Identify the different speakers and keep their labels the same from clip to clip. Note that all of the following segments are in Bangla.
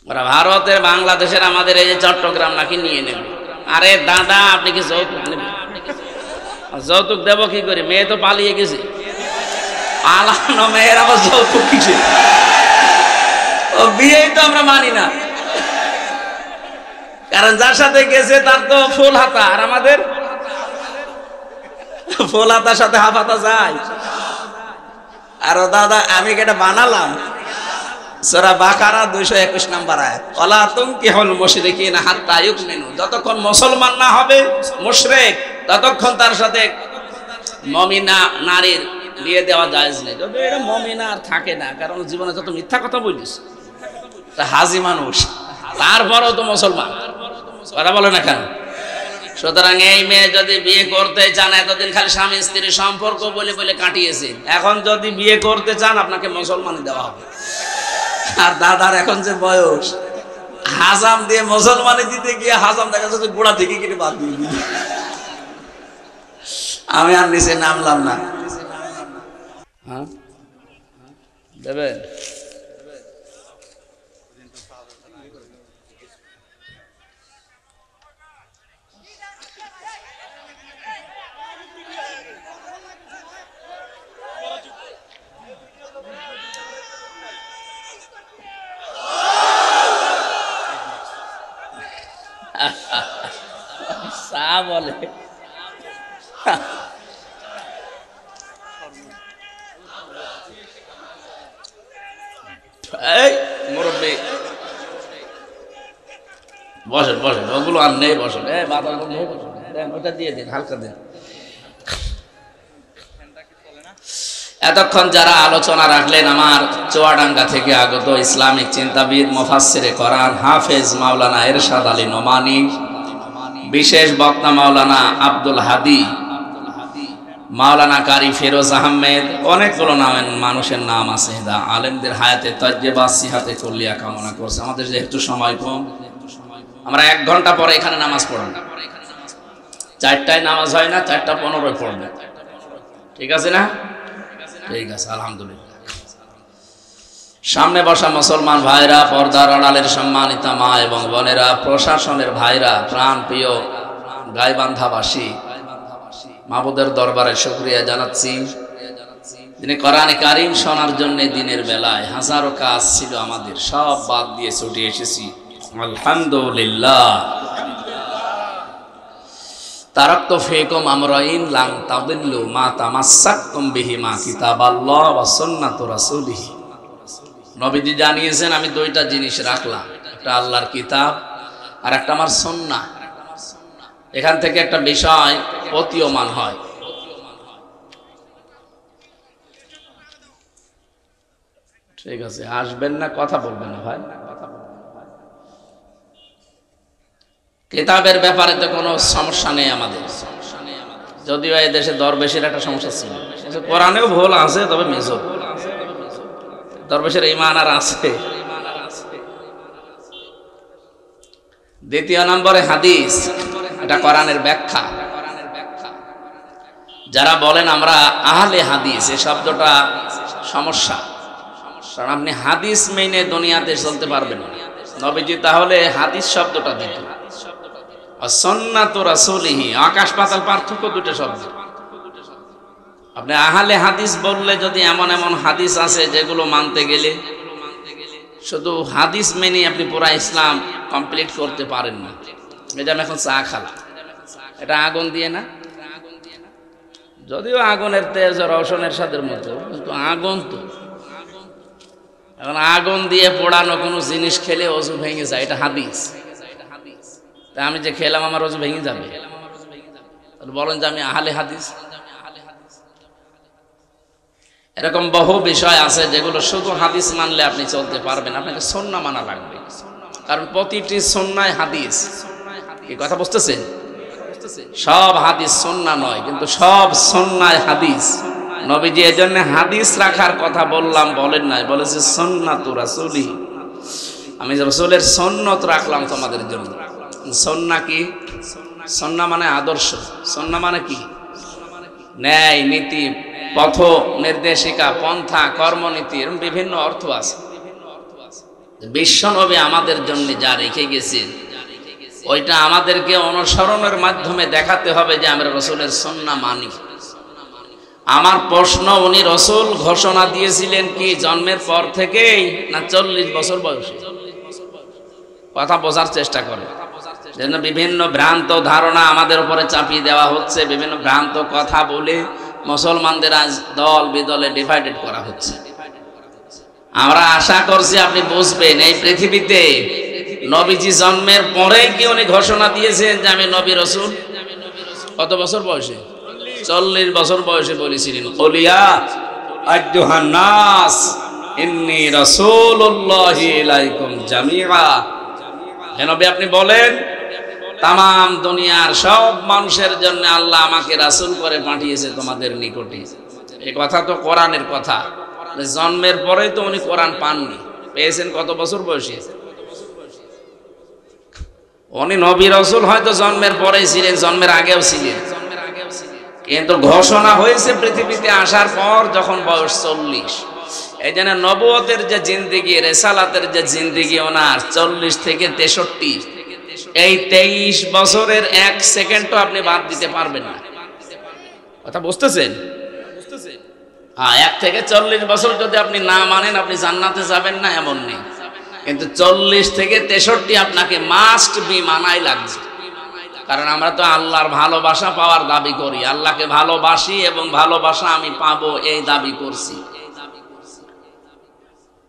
Speaker 1: ওরা ভারতের বাংলাদেশের আমাদের এই যে চট্টগ্রাম নাকি নিয়ে নেবে। আরে দাদা আপনি কি যৌতুক নেবেন? যৌতুক দেব কি করে? মেয়ে তো পালিয়ে গেছে। পালানো মেয়ের আবার যৌতুক কিসে? ও বিয়েই তো আমরা মানি না, কারণ যার সাথে গেছে তার তো ফুল হাতা, আর আমাদের ফুল হাতার সাথে হাফ হাতা যায়। আর দাদা আমি এটা বানালাম সূরা বাকারা 221 নম্বর আয়াত, ওয়ালা তুনকিহুল মুশরিকিনা হাত্তা ইউমিনু, যতক্ষণ মুসলমান না হবে মুশরিক ততক্ষণ তার সাথে মুমিনা নারীর বিয়ে দেওয়া জায়েজ নেই। যদি এটা মুমিনা আর থাকে না, কারণ জীবনে যত মিথ্যা কথা বলিস তা হাজি মানুষ, তারপরও তো মুসলমান, কথা বলে না কেন? সুতরাং এই মেয়ে যদি বিয়ে করতে চান, এতদিন খালি স্বামী স্ত্রী সম্পর্ক বলে বলে কাটিয়েছে, এখন যদি বিয়ে করতে চান আপনাকে মুসলমানি দেওয়া হবে। আর দাদার এখন যে বয়স, হাজাম দিয়ে মুসলমানি দিতে গিয়ে হাজাম দেখা যাচ্ছে গোড়া থেকে কেটে বাদ দিয়ে দিল। আমি আর নিচে নামলাম না। হ্যাঁ দেবে বলে মুরব্বী বসেন বসেন, ওগুলো আর নেই, বসেন। ওটা দিয়ে দিন, হালকা দিন। এতক্ষণ যারা আলোচনা রাখলেন আমার চুয়াডাঙ্গা থেকে আগত ইসলামিক চিন্তাবিদ, মুফাসসিরে কোরআন, হাফেজ মাওলানা এরশাদ আলী নোমানী, বিশেষ বক্তা মাওলানা আব্দুল হাদি, মাওলানা কারি ফিরোজ আহমেদ, অনেকগুলো নামের মানুষের নাম আছে। আলেমদের হায়াতে তাজ্জেবা সিহাতে কুল্লিয়া কামনা করছে। আমাদের যেহেতু সময় কম, আমরা 1 ঘন্টা পরে এখানে নামাজ পড়ব। 4টায় নামাজ হয় না, 4:15 পড়বে, ঠিক আছে না? ঠিক আছে, আলহামদুলিল্লাহ। সামনে বসা মুসলমান ভাইরা, পর্দার আড়ালের সম্মানিতা মা এবং বোনেরা, প্রশাসনের ভাইরা, প্রাণ প্রিয় গাইবান্ধাবাসী, মাহবুদের দরবারে শুকরিয়া জানাচ্ছি। তিনি কোরআনে কারীম শোনার জন্য দিনের বেলায় হাজারো কাজ ছিল আমাদের, সব বাদ দিয়ে ছুটে এসেছি, আলহামদুলিল্লাহ। তারাকতু ফীকুম আমরাইন লান তাদিল্লু মা তামাসসাকতুম বিহিমা কিতাবাল্লাহ ওয়া সুন্নাতু রাসূলিহি। নবীজি জানিয়েছেন আমি 2টা জিনিস রাখলাম, একটা আল্লাহর কিতাব আর একটা আমার সুন্নাহ। এখান থেকে একটা বিষয় প্রতীয়মান হয়, ঠিক আছে? আসবেন না, কথা বলবেন না ভাই। কিতাবের ব্যাপারে তো কোনো সমস্যা নেই আমাদের, যদিও এই দেশে দরবেশের একটা সমস্যা ছিল। কোরআনেও ভুল আছে, তবে মেজর দরবেশের ঈমান আর আছে। দ্বিতীয় নম্বরে হাদিস, এটা কোরআনের ব্যাখ্যা। যারা বলেন আমরা আহলে হাদিস, এই শব্দটা সমস্যা, কারণ আপনি হাদিস মেনে দুনিয়াতে চলতে পারবেন না। নবীজি তাহলে হাদিস শব্দটা দিত, সুন্নাতু রাসূলিহি, আকাশ পাতাল পার্থক্য, 2টা শব্দ। আপনি আহলে হাদিস বললে যদি এমন এমন হাদিস আছে যেগুলো মানতে গেলে শুধু হাদিস মেনে আপনি পুরা ইসলাম কমপ্লিট করতে পারেন না। যেমন এখন চা খালা, এটা আগুন দিয়ে না, যদিও আগুনের তেজ রওশনের স্বাদের মতো, কিন্তু আগুন তো। এখন আগুন দিয়ে পোড়ানো কোনো জিনিস খেলে ওযু ভেঙে যায়, এটা হাদিস। তা আমি যে খেলাম আমার ওযু ভেঙে যাবে, বলেন যে আমি আহলে হাদিস? এরকম বহু বিষয় আছে যেগুলো শুধু হাদিস মানলে আপনি চলতে পারবেন, আপনাকে সুন্নাহ মানা লাগবে, কারণ প্রতিটি সুন্নায় হাদিস। কি কথা বুঝতেছেন? সব হাদিস সুন্নাহ নয়, কিন্তু সব সুন্নায় হাদিস। নবীজি এজন্য হাদিস রাখার কথা বললাম, বলেন নাই, বলেছে সুন্নাতু রাসূলিহি, আমি রাসূলের সুন্নাত রাখলাম তোমাদের জন্য। সুন্নাহ কি? সুন্নাহ মানে আদর্শ, সুন্নাহ মানে কি? ন্যায় নীতি, পথ নির্দেশিকা, পন্থা, কর্মনীতি, এরকম বিভিন্ন অর্থ আছে। বিশ্বনবী আমাদের জন্য যা রেখে গেছেন ওইটা আমাদেরকে অনুসরণের মাধ্যমে দেখাতে হবে যে আমরা রসুলের সুন্নাহ মানি। আমার প্রশ্ন, উনি রসুল ঘোষণা দিয়েছিলেন কি জন্মের পর থেকেই না 40 বছর বয়সে? কথা বোঝার চেষ্টা করে। যেন বিভিন্ন ভ্রান্ত ধারণা আমাদের উপরে চাপিয়ে দেওয়া হচ্ছে, বিভিন্ন ভ্রান্ত কথা বলে মুসলমানদের আজ দল বিদলে ডিভাইডেড করা হচ্ছে। আমরা আশা করছি আপনি বুঝবেন এই পৃথিবীতে নবীজি জন্মের পরেই কি উনি ঘোষণা দিয়েছেন যে আমি নবী রসুল? কত বছর বয়সে? 40 বছর বয়সে বলেছিলেন, কুলিয়া আইয়ুহান নাস ইন্নী রাসূলুল্লাহি ইলাইকুম জামিআ। হে নবী, আপনি বলেন তাম দুনিয়ার সব মানুষের জন্য আল্লাহ আমাকে রাসূল করে পাঠিয়েছে তোমাদের নিকটে। এই কথা তো কোরআনের কথা। জন্মের পরেই তো উনি কোরআন পাননি, পেয়েছেন কত বছর বয়সে? উনি নবী রাসূল হয়তো জন্মের পরেই ছিলেন, জন্মের আগেও ছিলেন, কিন্তু ঘোষণা হয়েছে পৃথিবীতে আসার পর যখন বয়স 40। এই জন্য নবুয়তের যে জিন্দেগি, রেসালাতের যে জিন্দেগি ওনার 40 থেকে 63, এই 23 বছরের 1 সেকেন্ডও আপনি বাদ দিতে পারবেন না। কথা বুঝতেছেন? হ্যাঁ, 1 থেকে 40 বছর যদি আপনি না মানেন আপনি জান্নাতে যাবেন না এমন নেই, কিন্তু 40 থেকে 63 আপনাকে মাস্ট বি মানাই লাগছে। কারণ আমরা তো আল্লাহর ভালোবাসা পাওয়ার দাবি করি, আল্লাহকে ভালোবাসি এবং ভালোবাসা আমি পাবো এই দাবি করছি।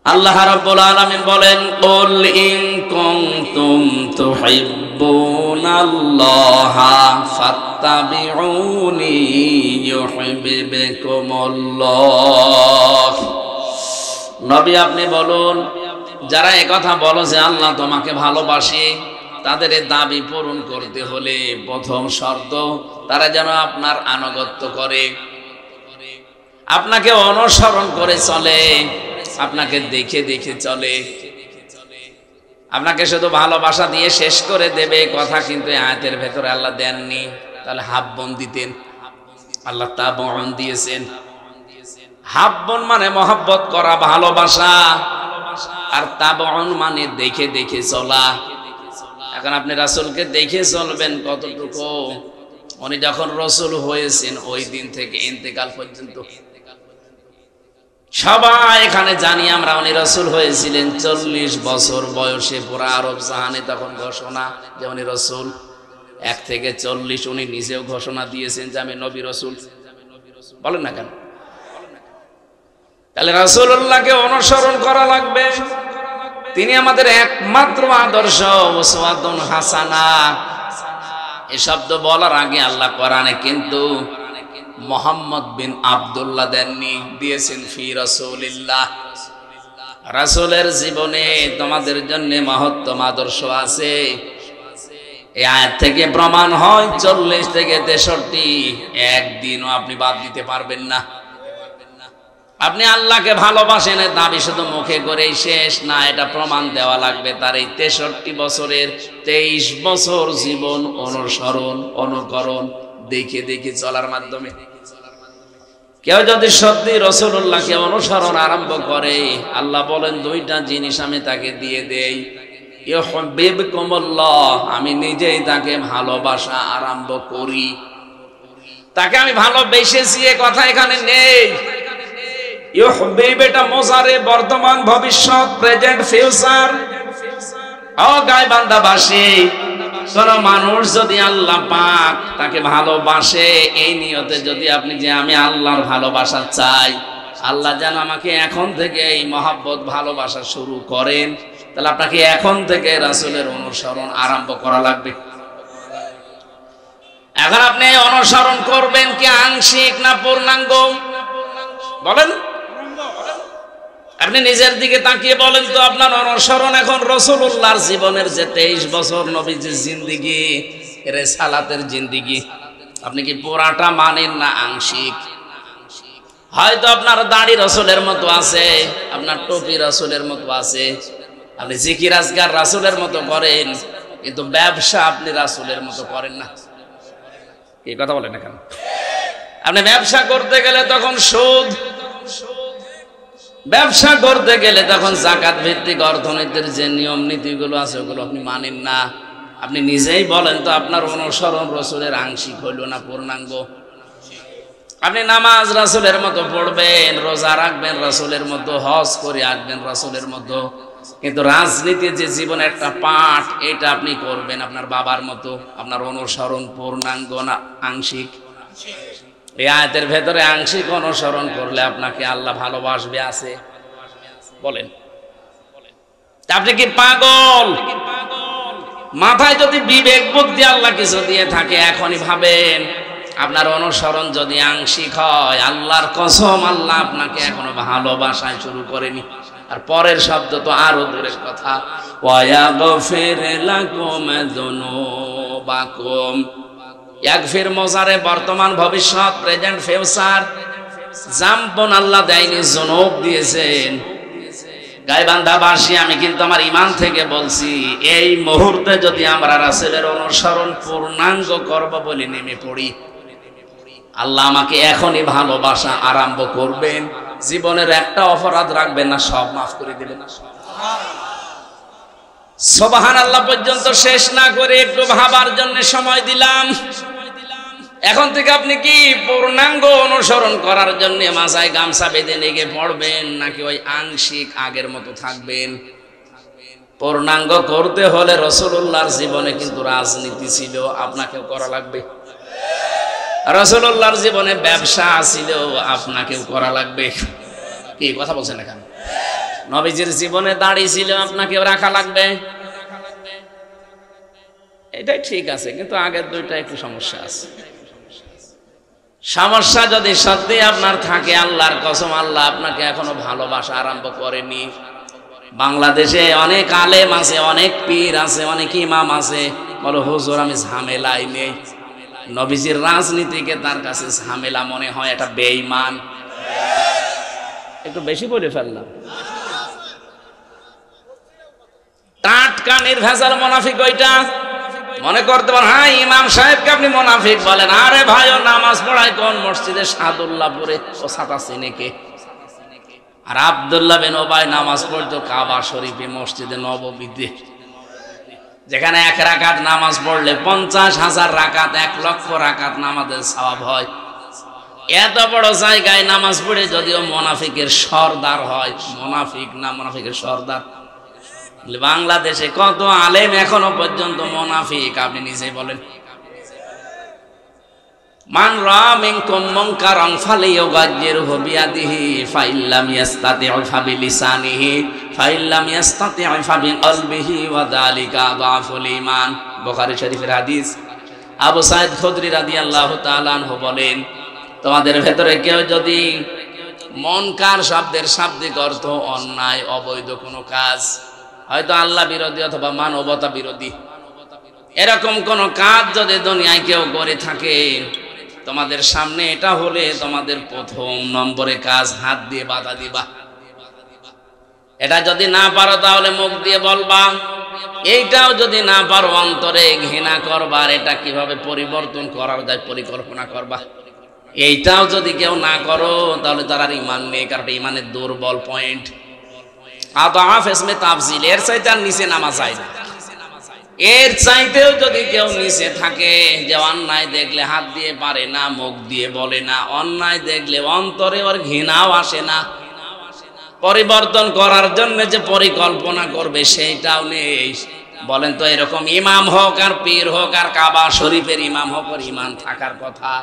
Speaker 1: আল্লাহ রাব্বুল আলামিন বলেন, কুল ইন কুনতুম তুহিব্বুনাল্লাহা ফাত্তাবিউনি ইউহিব্বুকুমুল্লাহ। নবী আপনি বলুন, যারা একথা বলো যে আল্লাহ তোমাকে ভালোবাসে, তাদের দাবি পূরণ করতে হলে প্রথম শর্ত তারা যেন আপনার আনুগত্য করে, আপনাকে অনুসরণ করে চলে, আপনাকে দেখে দেখে চলে। আপনাকে শুধু ভালোবাসা দিয়ে শেষ করে দেবে কথা কিন্তু আয়াতের ভেতরে আল্লাহ দেননি। তাহলে হাব্বন দিতেন, আল্লাহ তাবউন দিয়েছেন। হাব্বন মানে মহব্বত করা, ভালোবাসা, আর তাবউন মানে দেখে দেখে চলা। এখন আপনি রাসূলকে দেখে চলবেন কতটুকু? উনি যখন রাসূল হয়েছেন ওই দিন থেকে ইন্তেকাল পর্যন্ত সবাই এখানে জানি আমরা উনি রাসূল হয়েছিলেন 40 বছর বয়সে। পুরা আরব জাহানে তখন ঘোষণা যে উনি রাসূল। 1 থেকে 40 উনি নিজেও ঘোষণা দিয়েছেন যে আমি নবী রাসূল। বলেন না কেন? তাহলে রাসূলুল্লাহকে অনুসরণ করা লাগবে। তিনি আমাদের একমাত্র আদর্শ, উসওয়াতুন হাসানা। এই শব্দ বলার আগে আল্লাহ কোরআনে কিন্তু মুহাম্মদ বিন আব্দুল্লাহ দেননি, দিয়েছেন ফি রাসূলিল্লাহ। রাসূলের জীবনে তোমাদের জন্য মহত্তম আদর্শ আছে। এই আয়াত থেকে প্রমাণ হয় 40 থেকে 63 একদিনও আপনি বাদ দিতে পারবেন না। আপনি আল্লাহকে ভালোবাসেন এর দাবি শুধু মুখে করেই শেষ না, এটা প্রমাণ দেওয়া লাগবে তার এই 63 বছরের 23 বছর জীবন অনুসরণ অনুকরণ দেখে দেখে চলার মাধ্যমে। কেউ যদি সত্যি রাসূলুল্লাহকে অনুসরণ আরম্ভ করে, আল্লাহ বলেন 2টা জিনিস আমি তাকে দিয়ে দেই। ইউহিব্বুকুমুল্লাহ, আমি নিজেই তাকে ভালোবাসা আরম্ভ করি। তাকে আমি ভালোবেসেছি এ কথা এখানে নেই। ইউহিব্বু এটা মুজারে, বর্তমান ভবিষ্যৎ, প্রেজেন্ট ফিউচার। ও গায় বান্দাবাসী, কোন মানুষ যদি আল্লাহ পাক তাকে ভালোবাসে এই নিয়তে যদি আপনি যে আমি আল্লাহর ভালোবাসা চাই, আল্লাহ যেন আমাকে এখন থেকে এই মহব্বত ভালোবাসা শুরু করেন, তাহলে আপনাকে এখন থেকে রাসূলের অনুসরণ আরম্ভ করা লাগবে। এখন আপনি অনুসরণ করবেন কি আংশিক না পূর্ণাঙ্গ? বলেন। আপনি নিজের দিকে তাকিয়ে বলেন তো, আপনার অনুসরণ এখন রাসূলুল্লাহর জীবনের যে 23 বছর নবীজির জিন্দেগি, রিসালাতের জিন্দেগি, আপনি কি পুরাটা মানেন না আংশিক? হয়তো আপনার দাড়ি রাসূলের মতো আছে, আপনার টুপি রাসূলের মতো আছে, আপনি জিকির আজকার রাসূলের মতো করেন, কিন্তু ব্যবসা আপনি রাসূলের মতো করেন না। এই কথা বলেন না কেন? আপনি ব্যবসা করতে গেলে তখন সুদ, ব্যবসা করতে গেলে তখন যাকাত ভিত্তিক অর্থনীতির যে নিয়ম নীতিগুলো আছে ওগুলো আপনি মানেন না। আপনি নিজেই বলেন তো, আপনার অনুসরণ রসুলের আংশিক হইল না পূর্ণাঙ্গ? আপনি নামাজ রাসূলের মতো পড়বেন, রোজা রাখবেন রাসূলের মতো, হজ করে আসবেন রাসূলের মতো, কিন্তু রাজনীতি যে জীবন একটা পাঠ, এটা আপনি করবেন আপনার বাবার মতো। আপনার অনুসরণ পূর্ণাঙ্গ না আংশিক? এই আয়াতের ভেতরে আংশিক অনুসরণ করলে আপনাকে আল্লাহ ভালোবাসবে আছে? বলেন, আপনি কি পাগল? মাথায় যদি বিবেক বুদ্ধি আল্লাহ কিছু দিয়ে থাকে এখনই ভাবেন। আপনার অনুসরণ যদি আংশিক হয়, আল্লাহর কসম আল্লাহ আপনাকে এখনো ভালোবাসায় শুরু করেনি। আর পরের শব্দ তো আরো দূরের কথা, ওয়ায়াগফির লাকুম যুনুবাকুম। ইয়াগফির মোজারে বর্তমান ভবিষ্যৎ, প্রেজেন্ট ফিউচার। জাম্পন আল্লাহ দেয়নি, যুনুব দিয়েছেন। গাইবান্ধাবাসী, আমি কিন্তু আমার ইমান থেকে বলছি, এই মুহূর্তে যদি আমরা রাসূলের অনুসরণ পূর্ণাঙ্গ করব বলে নেমে পড়ি, আল্লাহ আমাকে এখনই ভালোবাসা আরম্ভ করবেন। জীবনের একটা অপরাধ রাখবেন না, সব মাফ করে দিবেন। সুবহানাল্লাহ পর্যন্ত শেষ না করে একটু ভাবার জন্য সময় দিলাম। এখন থেকে আপনি কি পূর্ণাঙ্গ অনুসরণ করার জন্য মাথায় গামছা বেঁধে লেগে পড়বেন, নাকি ওই আংশিক আগের মতো থাকবেন? পূর্ণাঙ্গ করতে হলে রাসূলুল্লাহর জীবনে কিন্তু রাজনীতি ছিল, আপনাকেও করা লাগবে। রাসূলুল্লাহর জীবনে ব্যবসা ছিল, আপনাকেও করা লাগবে। কি কথা বলছেন এখানে? নবীজির জীবনে দাড়ি ছিল, আপনাকেও রাখা লাগবে। এটাই ঠিক আছে, কিন্তু আগের দুইটা একটু সমস্যা আছে। সমস্যা যদি সত্যি আপনার থাকে, আল্লাহর কসম আল্লাহ আপনাকে এখনো ভালোবাসা আরম্ভ করেনি। বাংলাদেশে অনেক আলেম আছে, অনেক পীর আছে, অনেক ইমাম আছে, বলো হুজুর আমি ঝামেলাই নেই। নবীজির রাজনীতিকে তার কাছে ঝামেলা মনে হয়, এটা বেঈমান। একটু বেশি বলে ফেললাম। টাটকা নির্ভেজাল মুনাফিক ওইটা। মনে করতে পারেন হ্যাঁ ইমাম সাহেবকে আপনি মুনাফিক বলেন, আরে ভাই ও নামাজ পড়ায় কোন মসজিদে? সাদুল্লাহপুরে। ও সাতা সিনেকে। আর আব্দুল্লাহ বিন ওবাই নামাজ পড়তো কাবা শরীফে, মসজিদে নববীতে, যেখানে 1 রাকাত নামাজ পড়লে 50,000 রাকাত, 1 লক্ষ রাকাত নামাজের সওয়াব হয়। এত বড় জায়গায় নামাজ পড়ে যদিও মুনাফিকের সর্দার হয়, মুনাফিক না মুনাফিকের সর্দার। বাংলাদেশে কত আলেম এখনো পর্যন্ত মুনাফিক, আপনি নিজেই বলেন। মান রাআ মিনকুম মুনকারান ফালিয়ুগায়্যিরহু বিয়াদিহি ফাইল্লাম ইয়াস্তাতি'উ ফাবিলিসানিহি ফাইল্লাম ইয়াস্তাতি'উ ফাবিকলবিহি ওয়া যালিকা আযআফুল ঈমান। বুখারী শরীফের হাদিস। আবু সাঈদ খুদরি রাদিয়াল্লাহু তাআলা আনহু বলেন, তোমাদের ভেতরে কেউ যদি মুনকার শব্দের শাব্দিক অর্থ অন্যায়, অবৈধ কোনো কাজ, হয়তো আল্লাহ বিরোধী অথবা মানবতা বিরোধী, এরকম কোন কাজ যদি দুনিয়ায় কেউ করে থাকে, তোমাদের সামনে এটা হলে তোমাদের প্রথম নম্বরে কাজ হাত দিয়ে বাধা দিবা। এটা যদি না পারো তাহলে মুখ দিয়ে বলবা, এইটাও যদি না পারো অন্তরে ঘৃণা করবার, এটা কিভাবে পরিবর্তন করার যায় পরিকল্পনা করবা। এইটাও যদি কেউ না করো তাহলে তার আর ইমান নেই, কারণ ইমানের দুর্বল পয়েন্ট। আদাফ ইসমে তাফজিল, এর চাইতে আর নিচে নামা যায় না। এর চাইতেও যদি কেউ নিচে থাকে, যে অন্যায় দেখলে হাত দিয়ে পারে না, মুখ দিয়ে বলে না, অন্যায় দেখলে অন্তরে ওর ঘৃণাও আসে না, পরিবর্তন করার জন্য যে পরিকল্পনা করবে সেইটাও নেই। বলেন তো, এরকম ইমাম হোক আর পীর হোক আর কাবা শরীফের ইমাম হোক, ওর ইমান থাকার কথা।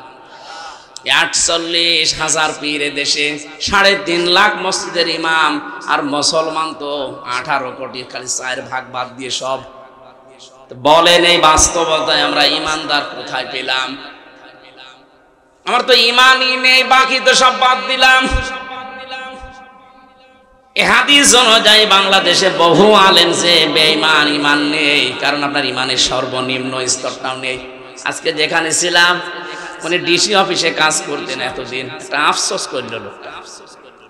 Speaker 1: 48,000 পীর দেশে, 3.5 লাখ মসজিদের ইমাম, আর মুসলমান তো 18 কোটি, খালি 4 ভাগ বাদ দিয়ে সব। বলেন এই বাস্তবতায় আমরা ইমানদার কোথায় পেলাম? আমার তো ইমানই নেই, বাকি তো সব বাদ দিলাম। এই হাদিস অনুযায়ী বাংলাদেশে বহু আলেম যে বেঈমান, ইমান নেই, কারণ আপনার ইমানের সর্বনিম্ন স্তরটাও নেই। আজকে যেখানে ছিলাম, উনি ডিসি অফিসে কাজ করতেন এতদিন, একটা আফসোস করল লোকটা।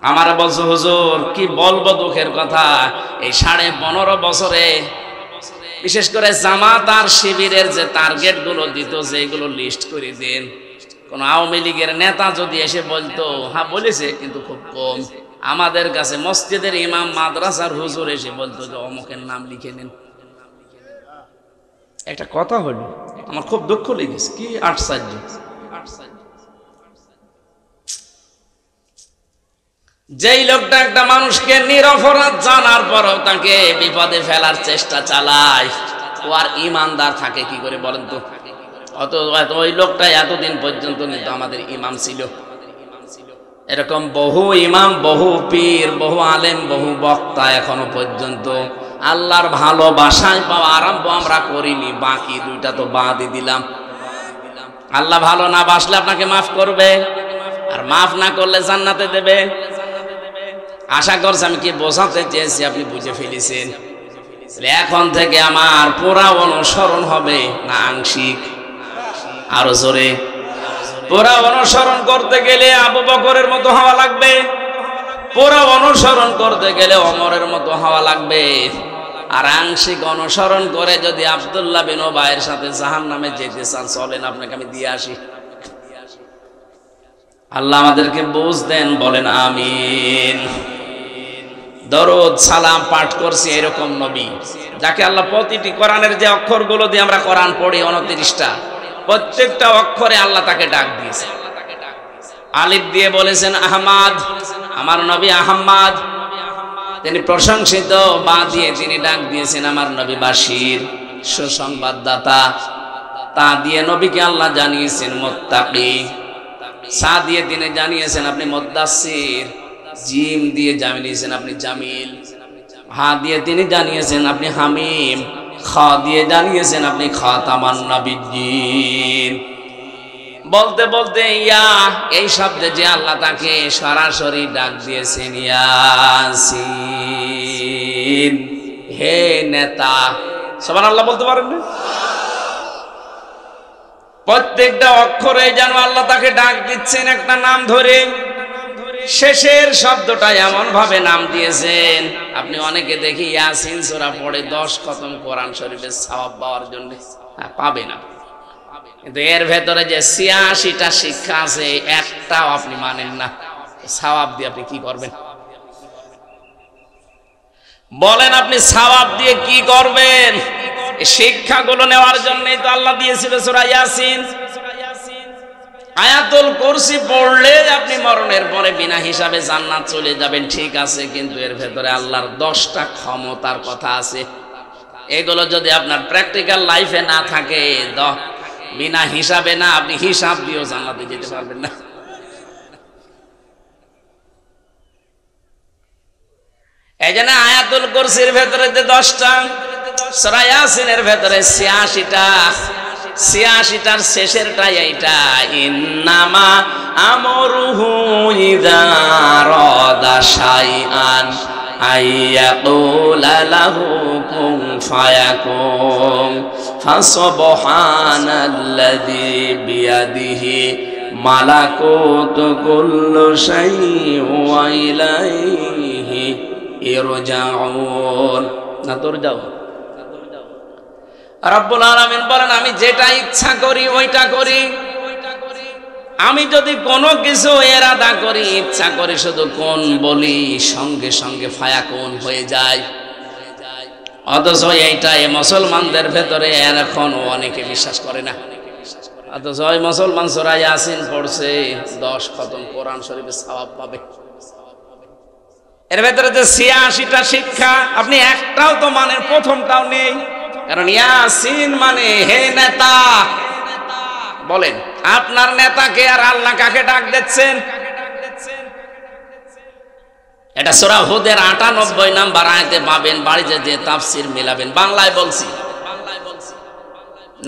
Speaker 1: আমার বলছো হুজুর কি বলবো দুঃখের কথা, এই 15.5 বছরে বিশেষ করে জামাত আর শিবিরের যে টার্গেট গুলো দিত, যেগুলো লিস্ট করে দেন, কোন আওয়ামী লীগের নেতা যদি এসে বলতো, হ্যাঁ বলেছে কিন্তু খুব কম, আমাদের কাছে মসজিদের ইমাম মাদ্রাসার হুজুর এসে বলতো যে অমুকের নাম লিখে নিন। একটা কথা হলো, আমার খুব দুঃখ লেগেছে, কি আশ্চর্য। যেই লোকটা একটা মানুষকে নিরপরাধ জানার পরও তাকে বিপদে ফেলার চেষ্টা চালায়, ও আর ইমানদার থাকে কি করে বলেন তো? ওই লোকটা এতদিন পর্যন্ত কিন্তু আমাদের ইমাম ছিল। এরকম বহু ইমাম, বহু পীর, বহু আলেম, বহু বক্তা এখনো পর্যন্ত আল্লাহর ভালোবাসায় পাওয়া আরম্ভ আমরা করিনি, বাকি দুইটা তো বাদই দিলাম। আল্লাহ ভালো না বাসলে আপনাকে মাফ করবে, আর মাফ না করলে জান্নাতে দেবে। আশা করছি আমি কি বোঝাতে চেয়েছি আপনি বুঝে ফেলেছেন। এখন থেকে আমার পুরা অনুসরণ হবে না আংশিক? আরো জোরে। পুরা অনুসরণ করতে গেলে আবু বকরের মতো হওয়া লাগবে, পুরা অনুসরণ করতে গেলে ওমরের মতো হওয়া লাগবে। আর আংশিক অনুসরণ করে যদি আব্দুল্লাহ বিন উবাইয়ের সাথে জাহান্নামে যেতে চান, চলেন আপনাকে আমি দিয়ে আসি। আল্লাহ আমাদেরকে বুঝ দেন, বলেন আমিন। দরুদ সালাম পাঠ করছি এরকম নবী, যাকে আল্লাহ প্রতিটি কোরআনের যে অক্ষরগুলো দিয়ে আমরা কোরআন পড়ি 29টা, প্রত্যেকটা অক্ষরে আল্লাহ তাকে ডাক দিয়েছে। আলিফ দিয়ে বলেছেন আহমাদ, আমার নবী আহমাদ, তিনি প্রশংসিত। বা দিয়ে তিনি ডাক দিয়েছেন আমার নবী বাশির, সুসংবাদদাতা। তা দিয়ে নবীকে আল্লাহ জানিয়েছেন মুত্তাকি। সা দিয়ে তিনি জানিয়েছেন আপনি মুদ্দাসসির। জিম দিয়ে জানিয়েছেন আপনি জামিল। হা দিয়ে তিনি জানিয়েছেন আপনি হামিম। খা দিয়ে জানিয়েছেন আপনি খাতামান নবিয়্যিন। বলতে বলতে ইয়া এই শব্দে যে আল্লাহ তাকে সরাসরি ডাক দিয়েছেন ইয়াসিন, হে নেতা। সুবহানাল্লাহ বলতে পারেন না? প্রত্যেকটা অক্ষরে যেন আল্লাহ তাকে ডাক দিচ্ছেন একটা নাম ধরে। শেষের শব্দটা এমন ভাবে নাম দিয়েছেন, আপনি অনেকে দেখি ইয়াসিন সূরা পড়ে 10 খতম কোরআন শরীফের সওয়াব পাওয়ার জন্য, পাবে না। কিন্তু এর ভেতরে যে 86টা শিক্ষা আছে, একটাও আপনি মানেন না। সওয়াব দিয়ে আপনি কি করবেন বলেন? আপনি সওয়াব দিয়ে কি করবেন? এই শিক্ষাগুলো নেওয়ার জন্যই তো আল্লাহ দিয়েছিল সূরা ইয়াসিন। আয়াতুল কুরসি পড়লে আপনি মরণের পরে বিনা হিসাবে জান্নাত চলে যাবেন, ঠিক আছে, কিন্তু এর ভেতরে আল্লাহর 10টা ক্ষমতার কথা আছে। এগুলো যদি আপনার প্র্যাকটিক্যাল লাইফে না থাকে, বিনা হিসাবে না, আপনি হিসাব দিয়েও জান্নাতে যেতে পারবেন না। এই জন্য আয়াতুল কুরসির ভেতরে যে 10টা, সূরা ইয়াসিনের ভেতরে 86টার শেষেরটা এইটা, ইন্নামা আমরুহু ইযা রাদা শাইআন আইয়াকুলা লাহু কুন ফায়াকুন ফাসুবহানাল্লাযী বিয়াদিহি মালাকুতু কুল্লি শাইইন ওয়া ইলাইহি ইরজাউন। না তুরজাউন। রব্বুল আলামিন বলেন, আমি যেটা ইচ্ছা করি ওইটা করি। আমি যদি কোনো কিছু এরাদা করি, ইচ্ছা করি শুধু কোন বলি, সঙ্গে সঙ্গে ফায়াকুন হয়ে যায়। অথচ এইটা মুসলমানদের ভেতরে এখন অনেকে বিশ্বাস করে না। অথচ ওই মুসলমান সূরা ইয়াসিন পড়ছে, 10 খতম কোরআন শরীফের সওয়াব পাবে। এর ভেতরে যে 86টা শিক্ষা, আপনি একটাও তো মানেন, প্রথমটাও নেই। কারণ ইয়াসিন মানে হে নেতা। বলেন আপনার নেতাকে আর আল্লাহ কাকে ডাক দিচ্ছেন? এটা সূরা হুদের 98 নাম্বার আয়াতে পাবেন। বাড়িতে যে তাফসীর মিলাবেন। বাংলায় বলছি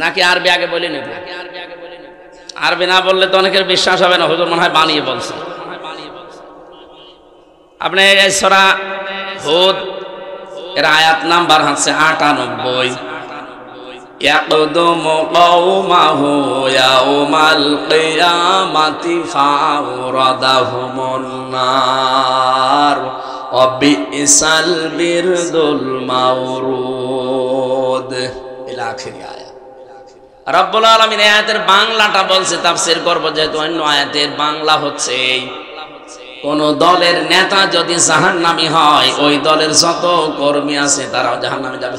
Speaker 1: নাকি আরবি আগে বলে নেব? আরবি না বললে তো অনেকের বিশ্বাস হবে না, হুজুর মনে হয় বানিয়ে বলছে। আপনি এই সূরা হুদ এর আয়াত নাম্বার হচ্ছে 98। ইয়াকদুমু কওমাহু ইয়াউমাল কিয়ামাতি ফাওরাদাহুমুন নার ওয়া বিসাল বিরদুল মাওরুদ ইলা আখির আয়াত। রব্বুল আলামিন আয়াতের বাংলাটা বলছে, তাফসীর করব যেহেতু অন্য আয়াতের বাংলা হচ্ছে কোন দলের নেতা যদি জাহান্নামী হয় ওই দলের যত কর্মী আছে তারাও জাহান্নামে যাবে।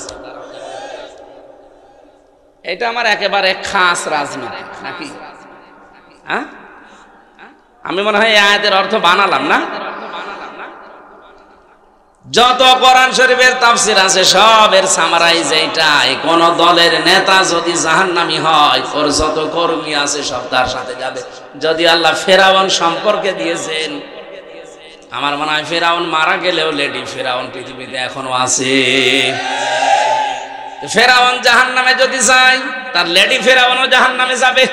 Speaker 1: এটা আমার একেবারে খাস রাজনীতি নাকি? হ্যাঁ, আমি মনে হয় এই আয়াতের অর্থ বানালাম না? যত কোরআন শরীফের তাফসীর আছে সবের সামারাইজ এইটাই, কোন দলের নেতা যদি জাহান্নামী হয় ওর যত কর্মী আছে সব তার সাথে যাবে। যদি আল্লাহ ফেরাউন সম্পর্কে দিয়েছেন, আমার মনে হয় ফেরাউন মারা গেলেও লেডি ফেরাউন পৃথিবীতে এখনো আছে। ফেরাউন জাহান্নামে যদি যায় তার লেডি ফেরাউনও জাহান্নামে যাবে,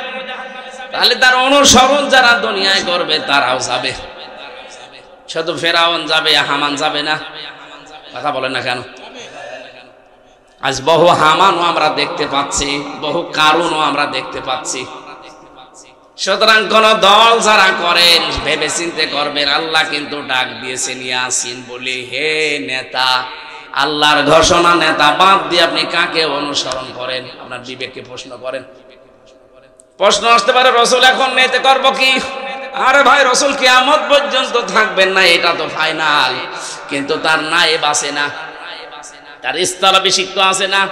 Speaker 1: তাহলে তার অনুসরণ যারা দুনিয়ায় করবে তারাও যাবে। শুধু ফেরাউন যাবে, হামান যাবে না? কথা বলেন না কেন? আজ বহু হামানও আমরা দেখতে পাচ্ছি, বহু কারুনও আমরা দেখতে পাচ্ছি। সুতরাং কোন দল যারা করেন ভেবে চিন্তে করবেন। আল্লাহ কিন্তু ডাক দিয়েছেন ইয়াসিন বলে, হে নেতা, আল্লাহর ঘোষণা নেতা বাদ দিয়ে আপনি কাকে অনুসরণ করেন? আপনার বিবেককে প্রশ্ন করেন। প্রশ্ন আসতে পারে রসুল এখন নেতে করবো কি? আরে ভাই, রসুল কিয়ামত পর্যন্ত থাকবেন না, এটা তো ফাইনাল। কিন্তু তার নায়েব আছে না, তার স্থলাভিষিক্ত আছে না,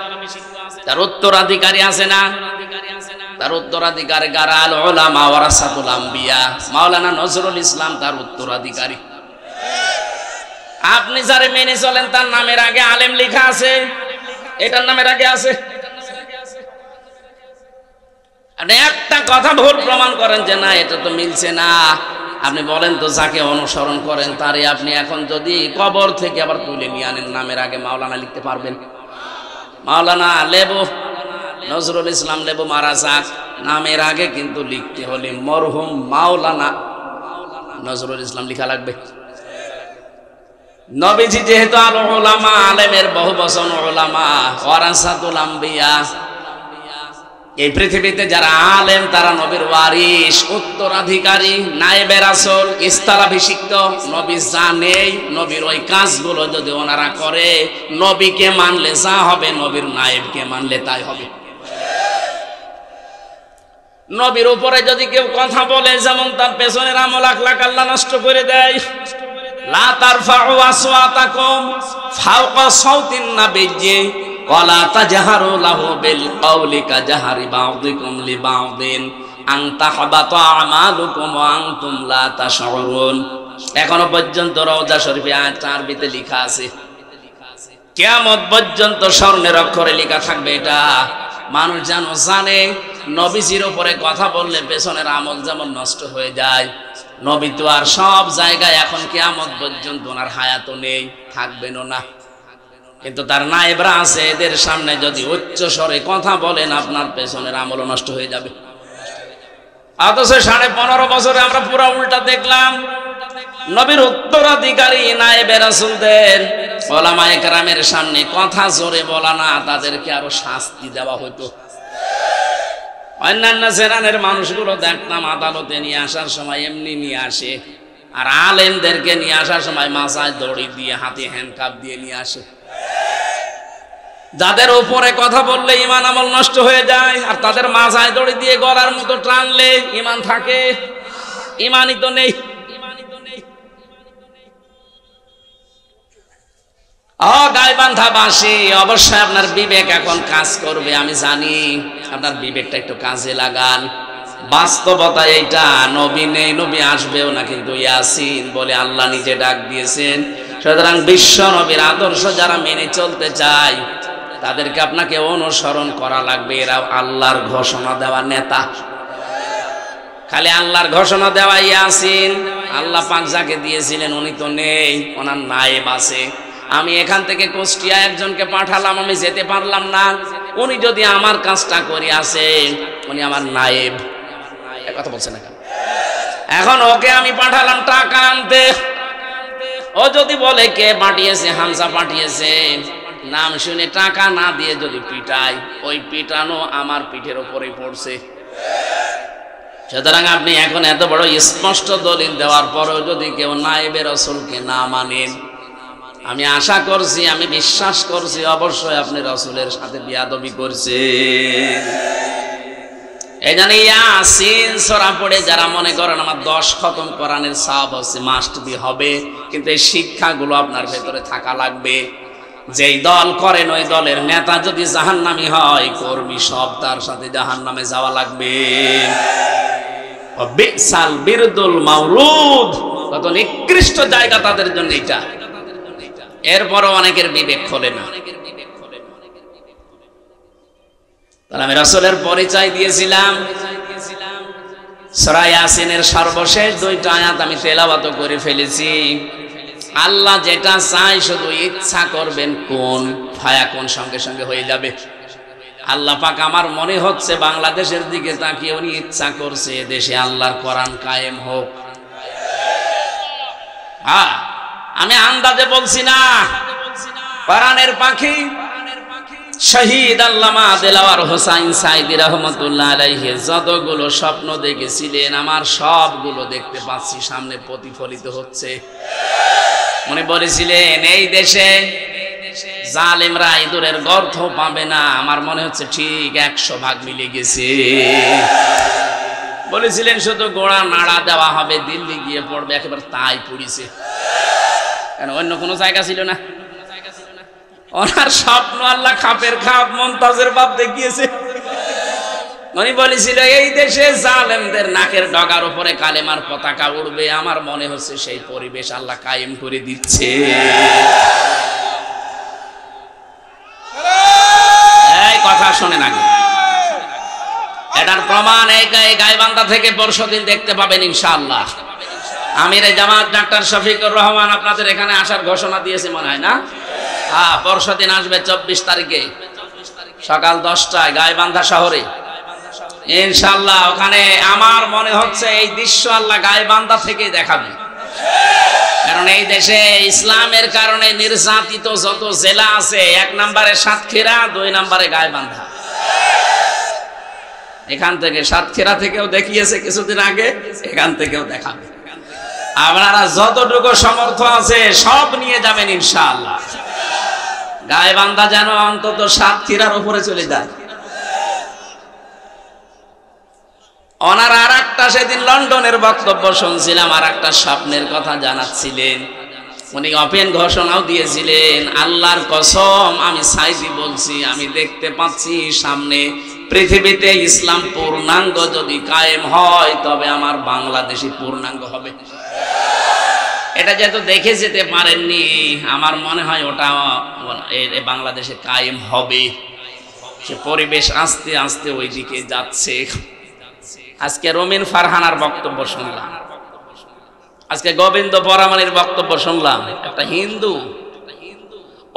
Speaker 1: তার উত্তরাধিকারী আছে না? তার উত্তরাধিকারী কারা? আল উলামা ওয়ারাসাতুল আম্বিয়া। মাওলানা নজরুল ইসলাম তার উত্তরাধিকারী। আপনি যারে মেনে চলেন তার নামের আগে আলেম লেখা আছে, এটার নামের আগে আছে। আপনি একটা কথা ভুল প্রমাণ করেন যে না এটা তো মিলছে না, আপনি বলেন তো যাকে অনুসরণ করেন তারে আপনি এখন যদি কবর থেকে আবার তুলে নিয়ে আনেন নামের আগে মাওলানা লিখতে পারবেন? মাওলানা লেবু নজরুল ইসলাম লেবু মারা যাক, নামের আগে কিন্তু লিখতে হলে মরহুম মাওলানা নজরুল ইসলাম লেখা লাগবে। নবীজি যেহেতু আল উলামা, আলেমের বহু বচন উলামা, ওয়ারাসাতুল আম্বিয়া, এই পৃথিবীতে যারা আলেম তারা নবীর ওয়ারিস, উত্তরাধিকারী, নায়েবে রাসূল, স্থলাভিষিক্ত। নবী জানেই নবীর ওই কাজগুলো যদি ওনারা করে, নবীকে মানলে যা হবে নবীর নায়েবকে মানলে তাই হবে। নবীর উপরে যদি কেউ কথা বলে, যেমন তার পেছনের আমল আখলাক আল্লাহ নষ্ট করে দেয়। লা তারফাউ আসওয়াতাকুম ফাওকা সাউতিন নাবিয়্যি ওয়ালা তাজহারু লাহু বিল কওলি কাজহারি বা'দিকুম লিবা'দিন আন তাহবাতা আমালুকুম ওয়া আনতুম লা তাশউরুন। এখনো পর্যন্ত রওজা শরীফে আয়াত আরবিতে লেখা আছে, কিয়ামত পর্যন্ত স্বর্ণের অক্ষরে লেখা থাকবে। এটা মানুষ যেন জানে, নবীজির উপরে কথা বললে পেছনের আমল যেমন নষ্ট হয়ে যায়। নবী তো আর সব জায়গায় এখন কিয়ামত পর্যন্ত ওনার হায়াতও নেই, থাকবেনও না, কিন্তু তার নায়েবরা আছে। এদের সামনে যদি উচ্চ স্বরে কথা বলেন আপনার পেছনের আমল নষ্ট হয়ে যাবে। অথচ 15.5 বছরে আমরা পুরো উল্টা দেখলাম। নবীর উত্তরাধিকারী নায়েবে রাসূলদের উলামায়ে কেরামের সামনে কথা জোরে বলা না, তাদেরকে আরো শাস্তি দেওয়া হতো। অন্যান্য জেনারের মানুষগুলো দেখতাম আদালতে নিয়ে আসার সময় এমনি নিয়ে আসে, আর আলেমদেরকে নিয়ে আসার সময় মাথায় দড়ি দিয়ে, হাতে হ্যান্ডকাপ দিয়ে নিয়ে আসে। যাদের উপরে কথা বললে ঈমান আমল নষ্ট হয়ে যায়, আর তাদের মাথায় দড়ি দিয়ে গলার মতো টানলে ঈমান থাকে। ঈমানই তো নেই। গাইবান্ধাবাসী, অবশ্যই আপনার বিবেক এখন কাজ করবে, আমি জানি। আপনার বিবেকটা একটু কাজে লাগান। বাস্তবতা এইটা, নবী নেই, নবী আসবেও না, কিন্তু ইয়াসিন বলে আল্লাহ নিজে ডাক দিয়েছেন। সুতরাং বিশ্ব নবীর আদর্শ যারা মেনে চলতে চায় তাদেরকে আপনাকে অনুসরণ করা লাগবে। এরা আল্লাহর ঘোষণা দেওয়া নেতা। খালি আল্লাহর ঘোষণা দেওয়া ইয়াসিন, আল্লাহ পাক যাকে দিয়েছিলেন উনি তো নেই, ওনার নায়েব আছে। আমি এখান থেকে কুষ্টিয়া একজনকে পাঠালাম, আমি যেতে পারলাম না। উনি যদি আমার কাজটা করে আসেন, উনি আমার নায়েব। কথা বলছেন না কেন? এখন ওকে আমি পাঠালাম টাকা আনতে, ও যদি বলে কে পাঠিয়েছে, হামজা পাঠিয়েছে, নাম শুনে টাকা না দিয়ে যদি পিটাই, ওই পিটানো আমার পিঠের উপরেই পড়ছে। সুতরাং আপনি এখন এত বড় স্পষ্ট দলিল দেওয়ার পরেও যদি কেউ নায়েবে রাসূলকে না মানেন, আমি আশা করছি, আমি বিশ্বাস করছি অবশ্যই আপনি রাসূলের সাথে বিয়াদবি করছেন। এই জন্য ইয়াসিন সূরা পড়ে যারা মনে করেন আমার 10 খতম কোরআনের সওয়াব আছে, মাস্ট বি হবে, কিন্তু এই শিক্ষাগুলো আপনার ভেতরে থাকা লাগবে। যেই দল করেন ওই দলের নেতা যদি জাহান্নামী হয়, কর্মী সব তার সাথে জাহান্নামে যাওয়া লাগবে। বিসাল বিরদুল মাওরুদ, কত নিকৃষ্ট জায়গা তাদের জন্য এটা। এরপরও অনেকের বিবেক খোলে না। তাহলে আমি রাসূলের পরিচয় দিয়েছিলাম। সূরা ইয়াসিনের সর্বশেষ 2টা আয়াত আমি তেলাওয়াত করে ফেলেছি। আল্লাহ যেটা চাই শুধু ইচ্ছা করবেন, কোন ফায়াকুন সঙ্গে সঙ্গে হয়ে যাবে। আল্লাহ পাক আমার মনে হচ্ছে বাংলাদেশের দিকে তাকিয়ে উনি ইচ্ছা করছে দেশে আল্লাহর কোরআন কায়েম হোক। হ্যাঁ, আমি আন্দাজে বলছি না, কোরআনের পাখি শহীদ আল্লামা দেলাওয়ার হোসাইন সাইদি রহমতুল্লাহ আলাইহি যতগুলো স্বপ্ন দেখেছিলেন আমার সবগুলো দেখতে পাচ্ছি সামনে প্রতিফলিত হচ্ছে। উনি বলেছিলেন এই দেশে জালেমরা ইঁদুরের গর্ত পাবে না, আমার মনে হচ্ছে ঠিক 100 ভাগ মিলে গেছে। বলেছিলেন শুধু গোড়া নাড়া দেওয়া হবে, দিল্লি গিয়ে পড়বে, একেবারে তাই পড়িছে। কেন অন্য কোনো জায়গা ছিল না? ওনার স্বপ্ন আল্লাহ খাপের খাপ মমতাজের বাপ দেখিয়েছে। উনি বলেছিল এই দেশে জালেমদের নাকের ডগার উপরে কালেমার পতাকা উড়বে। আমার মনে হচ্ছে সেই পরিবেশ আল্লাহ কায়েম করে দিচ্ছে। এই কথা শোনেন আগে, এটার প্রমাণ এই গাইবান্ধা থেকে পরশুদিন দেখতে পাবেন ইনশাআল্লাহ। আমির জামাত ডাক্তার শফিকুর রহমান আপনাদের এখানে আসার ঘোষণা দিয়েছে মনে হয় না? হ্যাঁ, পরশুদিন আসবে 24 তারিখে সকাল 10টায় গাইবান্ধা শহরে ইনশাআল্লাহ। ওখানে আমার মনে হচ্ছে এই দৃশ্য আল্লাহ গাইবান্ধা থেকে দেখাবে। কারণ এই দেশে ইসলামের কারণে নির্যাতিত যত জেলা আছে, 1 নম্বরে সাতক্ষীরা, 2 নম্বরে গাইবান্ধা। এখান থেকে সাতক্ষীরা থেকেও দেখিয়েছে কিছুদিন আগে, এখান থেকেও দেখাবে। আপনারা যতটুকু সমর্থ আছে সব নিয়ে যাবেন ইনশাআল্লাহ। গাইবান্ধা যেন অন্তত সাতক্ষীরার উপরে চলে যায়। ওনার আর একটা সেদিন লন্ডনের বক্তব্য শুনছিলাম, আর একটা স্বপ্নের কথা জানাচ্ছিলেন। উনি ওপেন ঘোষণাও দিয়েছিলেন, আল্লাহর কসম আমি সাইদি বলছি, আমি দেখতে পাচ্ছি সামনে পৃথিবীতে ইসলাম পূর্ণাঙ্গ যদি কায়েম হয় তবে আমার বাংলাদেশে পূর্ণাঙ্গ হবে। এটা যেহেতু দেখে যেতে পারেননি, আমার মনে হয় ওটা বাংলাদেশে কায়েম হবে। সে পরিবেশ আস্তে আস্তে ওই দিকে যাচ্ছে। আজকে রমিন ফারহানার বক্তব্য শুনলাম, আজকে গোবিন্দ পরামানির বক্তব্য শুনলাম। একটা হিন্দু,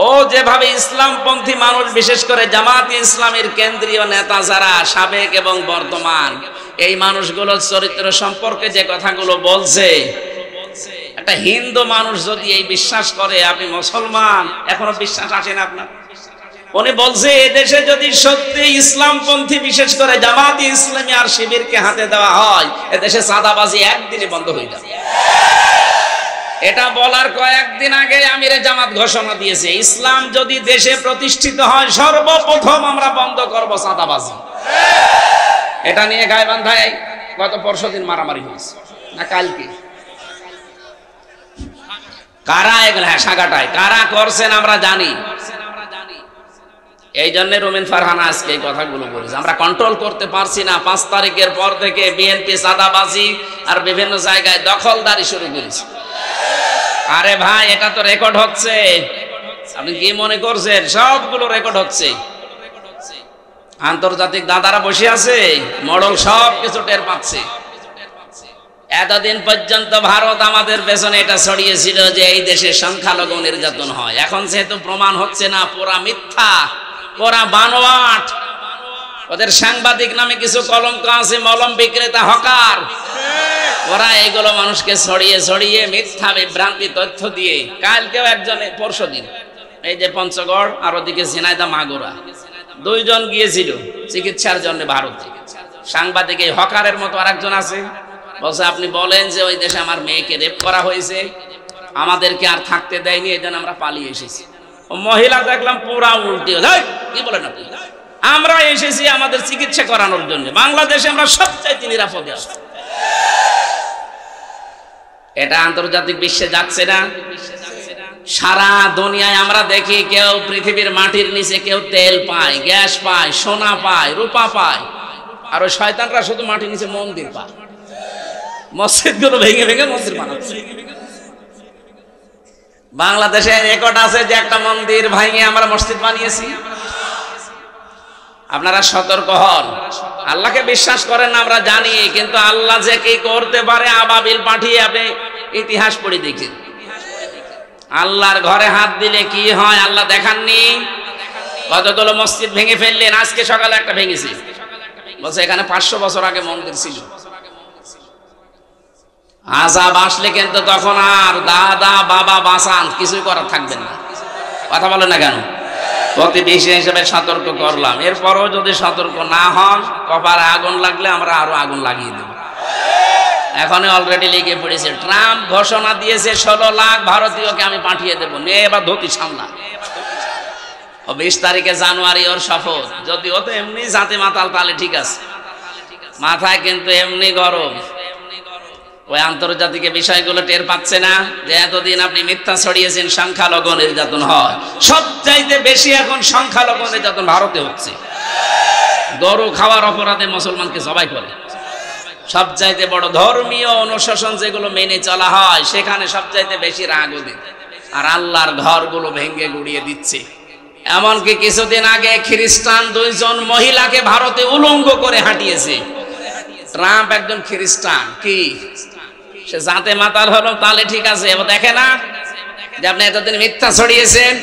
Speaker 1: ও যেভাবে ইসলামপন্থী মানুষ, বিশেষ করে জামাতে ইসলামের কেন্দ্রীয় নেতা যারা সাবেক এবং বর্তমান, এই মানুষগুলোর চরিত্র সম্পর্কে যে কথাগুলো বলছে, একটা হিন্দু মানুষ যদি এই বিশ্বাস করে আপনি মুসলমান, এখনো বিশ্বাস আসে না আপনার? উনি বলছে এদেশে যদি সত্যি ইসলামপন্থী বিশেষ করে জামাতে ইসলামী আর শিবিরকে হাতে দেওয়া হয়, এদেশে চাঁদাবাজি একদিনে বন্ধ হয়ে যাবে। এটা বলার কয়েকদিন আগে আমিরে জামাত ঘোষণা দিয়েছে, ইসলাম যদি দেশে প্রতিষ্ঠিত হয় সর্বপ্রথম আমরা বন্ধ করব চাঁদাবাজি। এটা নিয়ে গাইবান্ধায় গত পরশুদিন মারামারি হয়েছে না কালকে? কারা এগুলো? হ্যাঁ, সাগাটায় কারা করছেন আমরা জানি। এই জন্য রমিন ফারহানা আজকে এই কথাগুলো বলেছে। আমরা কন্ট্রোল করতে পারছি না। 5 তারিখের পর থেকে বিএনপি চাঁদাবাজি আর বিভিন্ন জায়গায় দখলদারি শুরু করেছে। আরে ভাই, এটা তো রেকর্ড হচ্ছে। আপনি কি মনে করছেন সবগুলো রেকর্ড হচ্ছে? আন্তর্জাতিক দাদারা বসে আছে, মডেল সব কিছু টের পাচ্ছে। এতদিন পর্যন্ত ভারত আমাদের পেছনে এটা ছড়িয়েছিল যে এই দেশে সংখ্যালঘু নির্যাতন হয়। এখন যেহেতু প্রমাণ হচ্ছে না, পুরা মিথ্যা, পুরা বানোয়াট। ওদের সাংবাদিক নামে কিছু কলঙ্ক আছে, মলম বিক্রেতা, হকার। ওরা এইগুলো মানুষকে ছড়িয়ে ছড়িয়ে মিথ্যা বিভ্রান্তি তথ্য দিয়ে, কালকেও একজনে, পরশুদিন এই যে পঞ্চগড় আর ওদিকে ঝিনাইদহ মাগুরা 2 জন গিয়েছিল চিকিৎসার জন্য ভারতে। সাংবাদিক এই হকারের মতো আরেকজন আছে, বলছে আপনি বলেন যে ওই দেশে আমার মেয়েকে রেপ করা হয়েছে, আমাদেরকে আর থাকতে দেয়নি, এই জন্য আমরা পালিয়ে এসেছি। ও মহিলা দেখলাম পুরা উল্টে, কি বলেন আপনি? আমরা এসেছি আমাদের চিকিৎসা করানোর জন্য। বাংলাদেশে আমরা সবচাইতে নিরাপদে আছি। এটা আন্তর্জাতিক বিশ্বে যাচ্ছে না? সারা দুনিয়ায় আমরা দেখি কেউ পৃথিবীর মাটির নিচে কেউ তেল পায়, গ্যাস পায়, সোনা পায়, রূপা পায়, আর ওই শয়তানরা শুধু মাটির নিচে মন্দির পায়। মসজিদগুলো ভেঙে ভেঙে মন্দির বানাচ্ছে। বাংলাদেশে রেকর্ড আছে যে একটা মন্দির ভেঙে আমরা মসজিদ বানিয়েছি। আপনারা সতর্ক হন। আল্লাহকে বিশ্বাস করেন না আমরা জানি, কিন্তু আল্লাহ যে কি করতে পারে আবাবিল পাঠিয়ে আপনি ইতিহাস পড়ে দেখেন। আল্লাহর ঘরে হাত দিলে কি হয় আল্লাহ দেখাননি? কতগুলো মসজিদ ভেঙে ফেললেন। আজকে সকালে একটা ভেঙেছি, বলছে এখানে 500 বছর আগে মন্দির ছিল। আযাব আসলে কিন্তু তখন আর দাদা বাবা বাঁচান কিছুই করার থাকবেন না। কথা বলে না কেন? প্রতিবেশী হিসেবে সতর্ক করলাম, এরপরও যদি সতর্ক না হন কপালে আগুন লাগলে আমরা আরো আগুন লাগিয়ে দেব। এখনই অলরেডি লেগে পড়েছে। ট্রাম্প ঘোষণা দিয়েছে 16 লাখ ভারতীয়কে আমি পাঠিয়ে দেবো, নে এবার ধুতি সামলা। ও 20 তারিখে জানুয়ারি ওর শপথ। যদি ও তো এমনি জাতে মাতাল তাহলে ঠিক আছে, মাথায় কিন্তু এমনি গরম। ওই আন্তর্জাতিক বিষয়গুলো টের পাচ্ছে না যে এতদিন আপনি মিথ্যা ছড়িয়েছেন সংখ্যালঘু নির্যাতন হয়। সবচাইতে বেশি এখন সংখ্যালঘু নির্যাতন ভারতে হচ্ছে। গরু খাওয়ার অপরাধে মুসলমানকে জবাই করে। সবচাইতে বড় ধর্মীয় অনুশাসন যেগুলো মেনে চলা হয় সেখানে সবচাইতে বেশি রাগ ওদের। আর আল্লাহর ঘরগুলো ভেঙে গুড়িয়ে দিচ্ছে। এমনকি কিছুদিন আগে খ্রিস্টান 2 জন মহিলাকে ভারতে উলঙ্গ করে হাঁটিয়েছে। ট্রাম্প একজন খ্রিস্টান, কি সে জাতে মাতাল হলো তাহলে ঠিক আছে। এবার দেখে না যে আপনি এতদিন মিথ্যা ছড়িয়েছেন।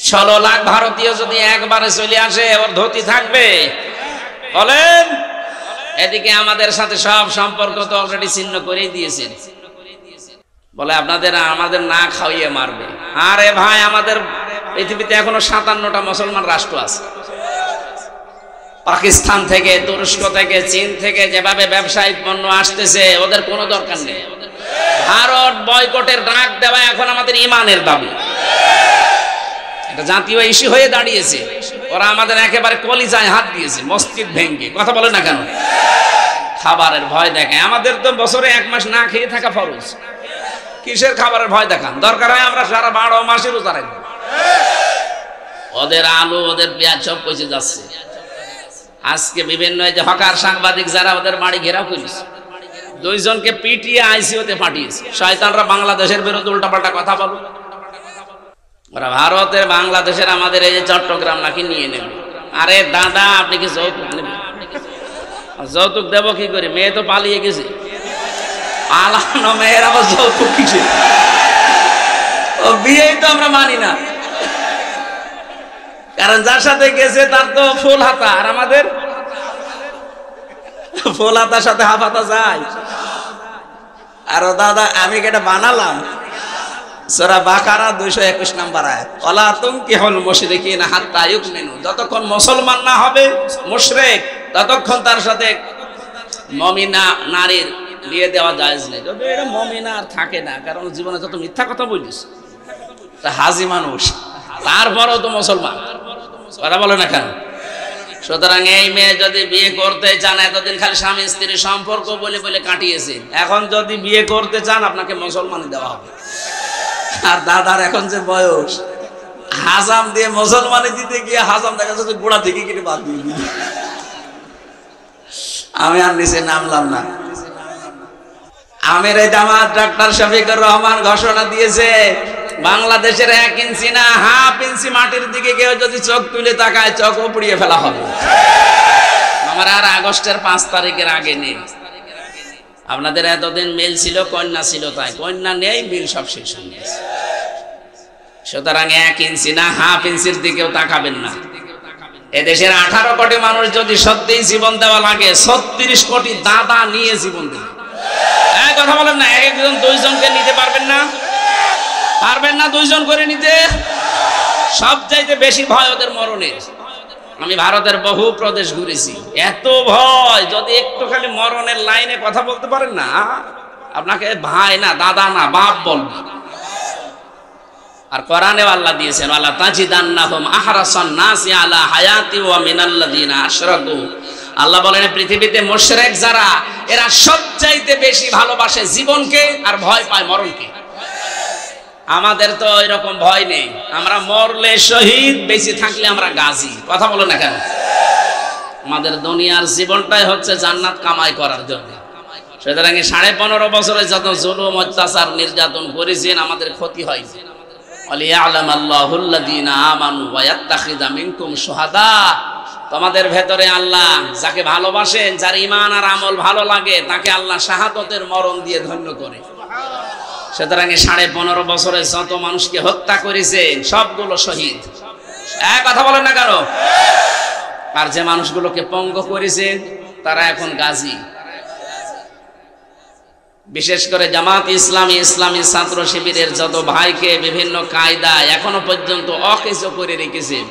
Speaker 1: 16 লাখ ভারতীয় যদি একবারে চলে আসে ওর ধুতি থাকবে বলেন? এদিকে আমাদের সাথে সব সম্পর্ক তো অলরেডি ছিন্ন করেই দিয়েছেন। বলে আমাদের না খাওয়িয়ে মারবে। আরে ভাই, আমাদের পৃথিবীতে এখনো 57টা মুসলমান রাষ্ট্র আছে। পাকিস্তান থেকে, তুরস্ক থেকে, চীন থেকে যেভাবে ব্যবসায়িক পণ্য আসতেছে ওদের কোনো দরকার নেই। ভারত বয়কটের ডাক দেওয়া এখন আমাদের ইমানের দাবি। এটা জাতীয় ইস্যু হয়ে দাঁড়িয়েছে। ওরা আমাদের একেবারে কলিজায় হাত দিয়েছে মসজিদ ভেঙে। কথা বলে না কেন? খাবারের ভয় দেখায়। আমাদের তো বছরে 1 মাস না খেয়ে থাকা ফরজ। কিসের খাবারের ভয় দেখান? দরকার হয় আমরা সারা 12 মাসে রোজা রাখবো। ওদের আলু, ওদের পেঁয়াজ সব পচে যাচ্ছে। আজকে বিভিন্ন যে হকার সাংবাদিক যারা ওদের বাড়ি ঘেরাও করেছে, 2 জনকে পিটিয়ে আইসিইউতে পাঠিয়েছে। শয়তানরা বাংলাদেশের বিরুদ্ধে উল্টাপাল্টা কথা বলো। ওরা ভারতের, বাংলাদেশের, আমাদের এই যে চট্টগ্রাম নাকি নিয়ে নেবে। আরে দাদা, আপনি কি যৌতুক নেবেন? যৌতুক দেবো কি করে? মেয়ে তো পালিয়ে গেছে। পালানো মেয়ের আবার যৌতুক কিসে? ও বিয়েই তো আমরা মানি না, কারণ যার সাথে গেছে তার তো ফুল হাতা, আর আমাদের ফুল হাতার সাথে হাফ হাতা যায়। আর দাদা আমি এটা বানালাম সূরা বাকারা 221 নম্বর আয়াত, ওয়ালা তুনকিহুল মুশরিকিনা হাত্তা ইউমিনু। যতক্ষণ মুসলমান না হবে মুশরিক ততক্ষণ তার সাথে মুমিনা নারীর বিয়ে দেওয়া জায়েজ নেই। যদি এটা মুমিনা আর থাকে না, কারণ জীবনে যত মিথ্যা কথা বলিস তা হাজি মানুষ, তারপরেও তো মুসলমান। কথা বলে না কেন? সুতরাং এই মেয়ে যদি বিয়ে করতে চান, এতদিন খালি স্বামী স্ত্রীর সম্পর্ক বলে বলে কাটিয়েছে, এখন যদি বিয়ে করতে চান আপনাকে মুসলমানি দেওয়া হবে। আর দাদার এখন যে বয়স, হাজাম দিয়ে মুসলমানি দিতে গিয়ে হাজাম দেখা যাচ্ছে গোড়া থেকে কেটে বাদ দিয়ে দিল। আমি আর নিচে নামলাম না। আমির জামাত ডাক্তার শফিকুর রহমান ঘোষণা দিয়েছে, বাংলাদেশের 1 ইঞ্চি না হাফ ইঞ্চি মাটির দিকে কেউ যদি চোখ তুলে তাকায় চোখ পুড়িয়ে ফেলা হবে। আমার আর আগস্টের 5 তারিখের আগে নেই। আপনাদের এতদিন মিল ছিল, কন্যা ছিল, তাই কন্যা নেই, মিল সব শেষ হয়ে গেছে। সুতরাং 1 ইঞ্চি না হাফ ইঞ্চির দিকেও তাকাবেন না। এদেশের 18 কোটি মানুষ যদি সত্যিই জীবন দেওয়া লাগে, 36 কোটি দাদা নিয়ে জীবন দেবে। কথা বলেন না? একজন 2 জনকে নিতে পারবেন না? পারবেন না 2 জন করে নিতে? সবচাইতে বেশি ভয় ওদের মরণের। আমি ভারতের বহু প্রদেশ ঘুরেছি, এত ভয়। যদি একটু খালি মরণের লাইনে কথা বলতে পারেন না, আপনাকে ভাই না, দাদা না, বাপ বলবে। আর কোরআনেও আল্লাহ দিয়েছেন, ওয়ালা তাজিদান্নাহুম আহরাসান নাসি আলা হায়াতি ওয়া মিনাল্লাযিনা আশরাকু। আল্লাহ বলেন পৃথিবীতে মুশরিক যারা, এরা সবচাইতে বেশি ভালোবাসে জীবনকে আর ভয় পায় মরণকে। আমাদের তো এরকম ভয় নেই, আমরা মরলে শহীদ, বেঁচে থাকলে আমরা গাজী। কথা বলো না কেন? আমাদের দুনিয়ার জীবনটাই হচ্ছে জান্নাত কামাই করার জন্য। সুতরাং 15.5 বছরে যত জুলুম অত্যাচার নির্যাতন করেছেন, আমাদের ক্ষতি হয়নি। ওয়ালিয়ালামাল্লাহুল্লাযীনা আমানু ওয়া ইয়াত্তাখিযা মিনকুম শুহাদা। তোমাদের ভেতরে আল্লাহ যাকে ভালোবাসেন, যার ঈমান আর আমল ভালো লাগে, তাকে আল্লাহ শাহাদাতের মরণ দিয়ে ধন্য করে। সুতরাং 15.5 বছরে যত মানুষকে হত্যা করেছেন সবগুলো শহীদ। এক কথা বলেন না কেন? আর যে মানুষগুলোকে পঙ্গু করেছেন তারা এখন গাজী। বিশেষ করে জামাত ইসলামী, ইসলামী ছাত্র শিবিরের যত ভাইকে বিভিন্ন কায়দায় এখনো পর্যন্ত অকেজো করে রেখেছেন,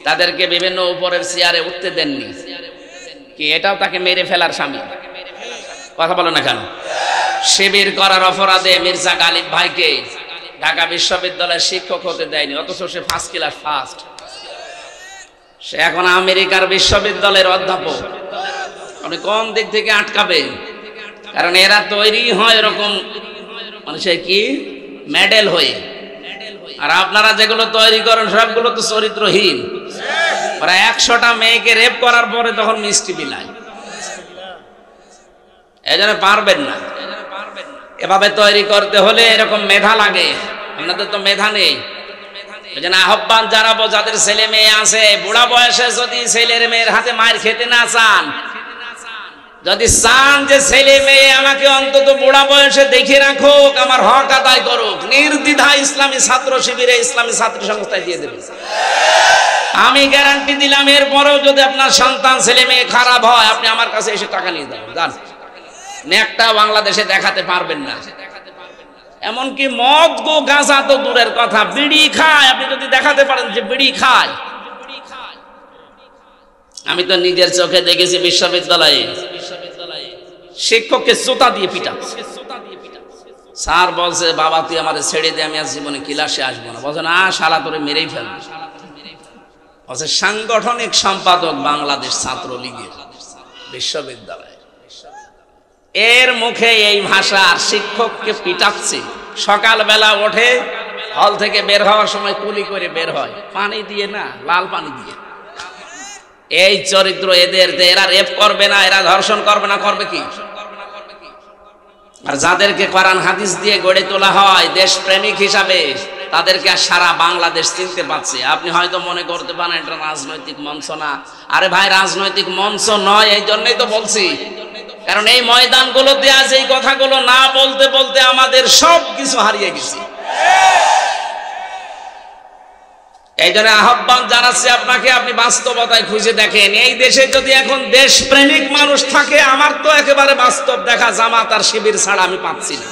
Speaker 1: তাদেরকে বিভিন্ন উপরের চেয়ারে উঠতে দেননি কি? এটাও তাকে মেরে ফেলার স্বামী। কথা বলে না কেন? শিবির করার অপরাধে মির্জা গালিব ভাইকে ঢাকা বিশ্ববিদ্যালয়ের শিক্ষক হতে দেয়নি, অথচ সে ফার্স্ট ক্লাস ফার্স্ট। সে এখন আমেরিকার বিশ্ববিদ্যালয়ের অধ্যাপক। মানে কোন দিক থেকে আটকাবে? কারণ এরা তৈরি হয় এরকম মানুষের কি মেডেল হয়ে, আর আপনারা যেগুলো তৈরি করেন সবগুলো তো চরিত্রহীন। ওরা 100টা মেয়েকে রেপ করার পরে তখন মিষ্টি বিলায়। এই জন্য পারবেন না। এভাবে তৈরি করতে হলে এরকম মেধা লাগে, আপনাদের তো মেধা নেই। এই জন্য আহ্বান জানাবো, যাদের ছেলে মেয়ে আছে, বুড়া বয়সে যদি ছেলের মেয়ের হাতে মায়ের খেতে না চান, যদি চান যে ছেলে মেয়ে আমাকে অন্তত বুড়া বয়সে দেখে রাখুক, আমার হক আদায় করুক, নির্দ্বিধায় ইসলামী ছাত্র শিবিরে, ইসলামী ছাত্র সংস্থায় দিয়ে দেবে। আমি গ্যারান্টি দিলাম, এরপরেও যদি আপনার সন্তান ছেলে মেয়ে খারাপ হয়, আপনি আমার কাছে এসে টাকা নিয়ে যাবেন। জান, একটা বাংলাদেশে দেখাতে পারবেন না। এমনকি মদ গো গাঁজা তো দূরের কথা, বিড়ি খায়, আপনি যদি দেখাতে পারেন যে বিড়ি খায়। আমি তো নিজের চোখে দেখেছি বিশ্ববিদ্যালয়ে শিক্ষককে জুতা দিয়ে পিটাচ্ছে। স্যার বলছে, বাবা তুই আমাদের ছেড়ে দে, আমি আজ জীবনে ক্লাসে আসবো না। বলছে না শালা তোরে মেরেই ফেলবো। বলছে সাংগঠনিক সম্পাদক বাংলাদেশ ছাত্রলীগের বিশ্ববিদ্যালয়, এর মুখে এই ভাষা, শিক্ষককে পিটাচ্ছে। সকালবেলা ওঠে, হল থেকে বের হওয়ার সময় কুলি করে বের হয়, পানি দিয়ে না, লাল পানি দিয়ে। এই চরিত্র এদের। এরা রেপ করবে না, এরা ধর্ষণ করবে না, করবে কি? আর যাদেরকে কোরআন হাদিস দিয়ে গড়ে তোলা হয় দেশপ্রেমিক হিসাবে, তাদেরকে আর সারা বাংলাদেশ চিনতে পারছে। আপনি হয়তো মনে করতে পারেন এটা রাজনৈতিক মঞ্চ না। আরে ভাই, রাজনৈতিক মঞ্চ নয়, এই জন্যই তো বলছি। কারণ এই ময়দানগুলোতে আজ এই কথাগুলো না বলতে বলতে আমাদের সব কিছু হারিয়ে গেছে। এই জন্য আহ্বান জানাচ্ছি আপনাকে, আপনি বাস্তবতায় খুঁজে দেখেন। এই দেশে যদি এখন দেশপ্রেমিক মানুষ থাকে, আমার তো একেবারে বাস্তব দেখা জামাত আর শিবির ছাড়া আমি পাচ্ছি না।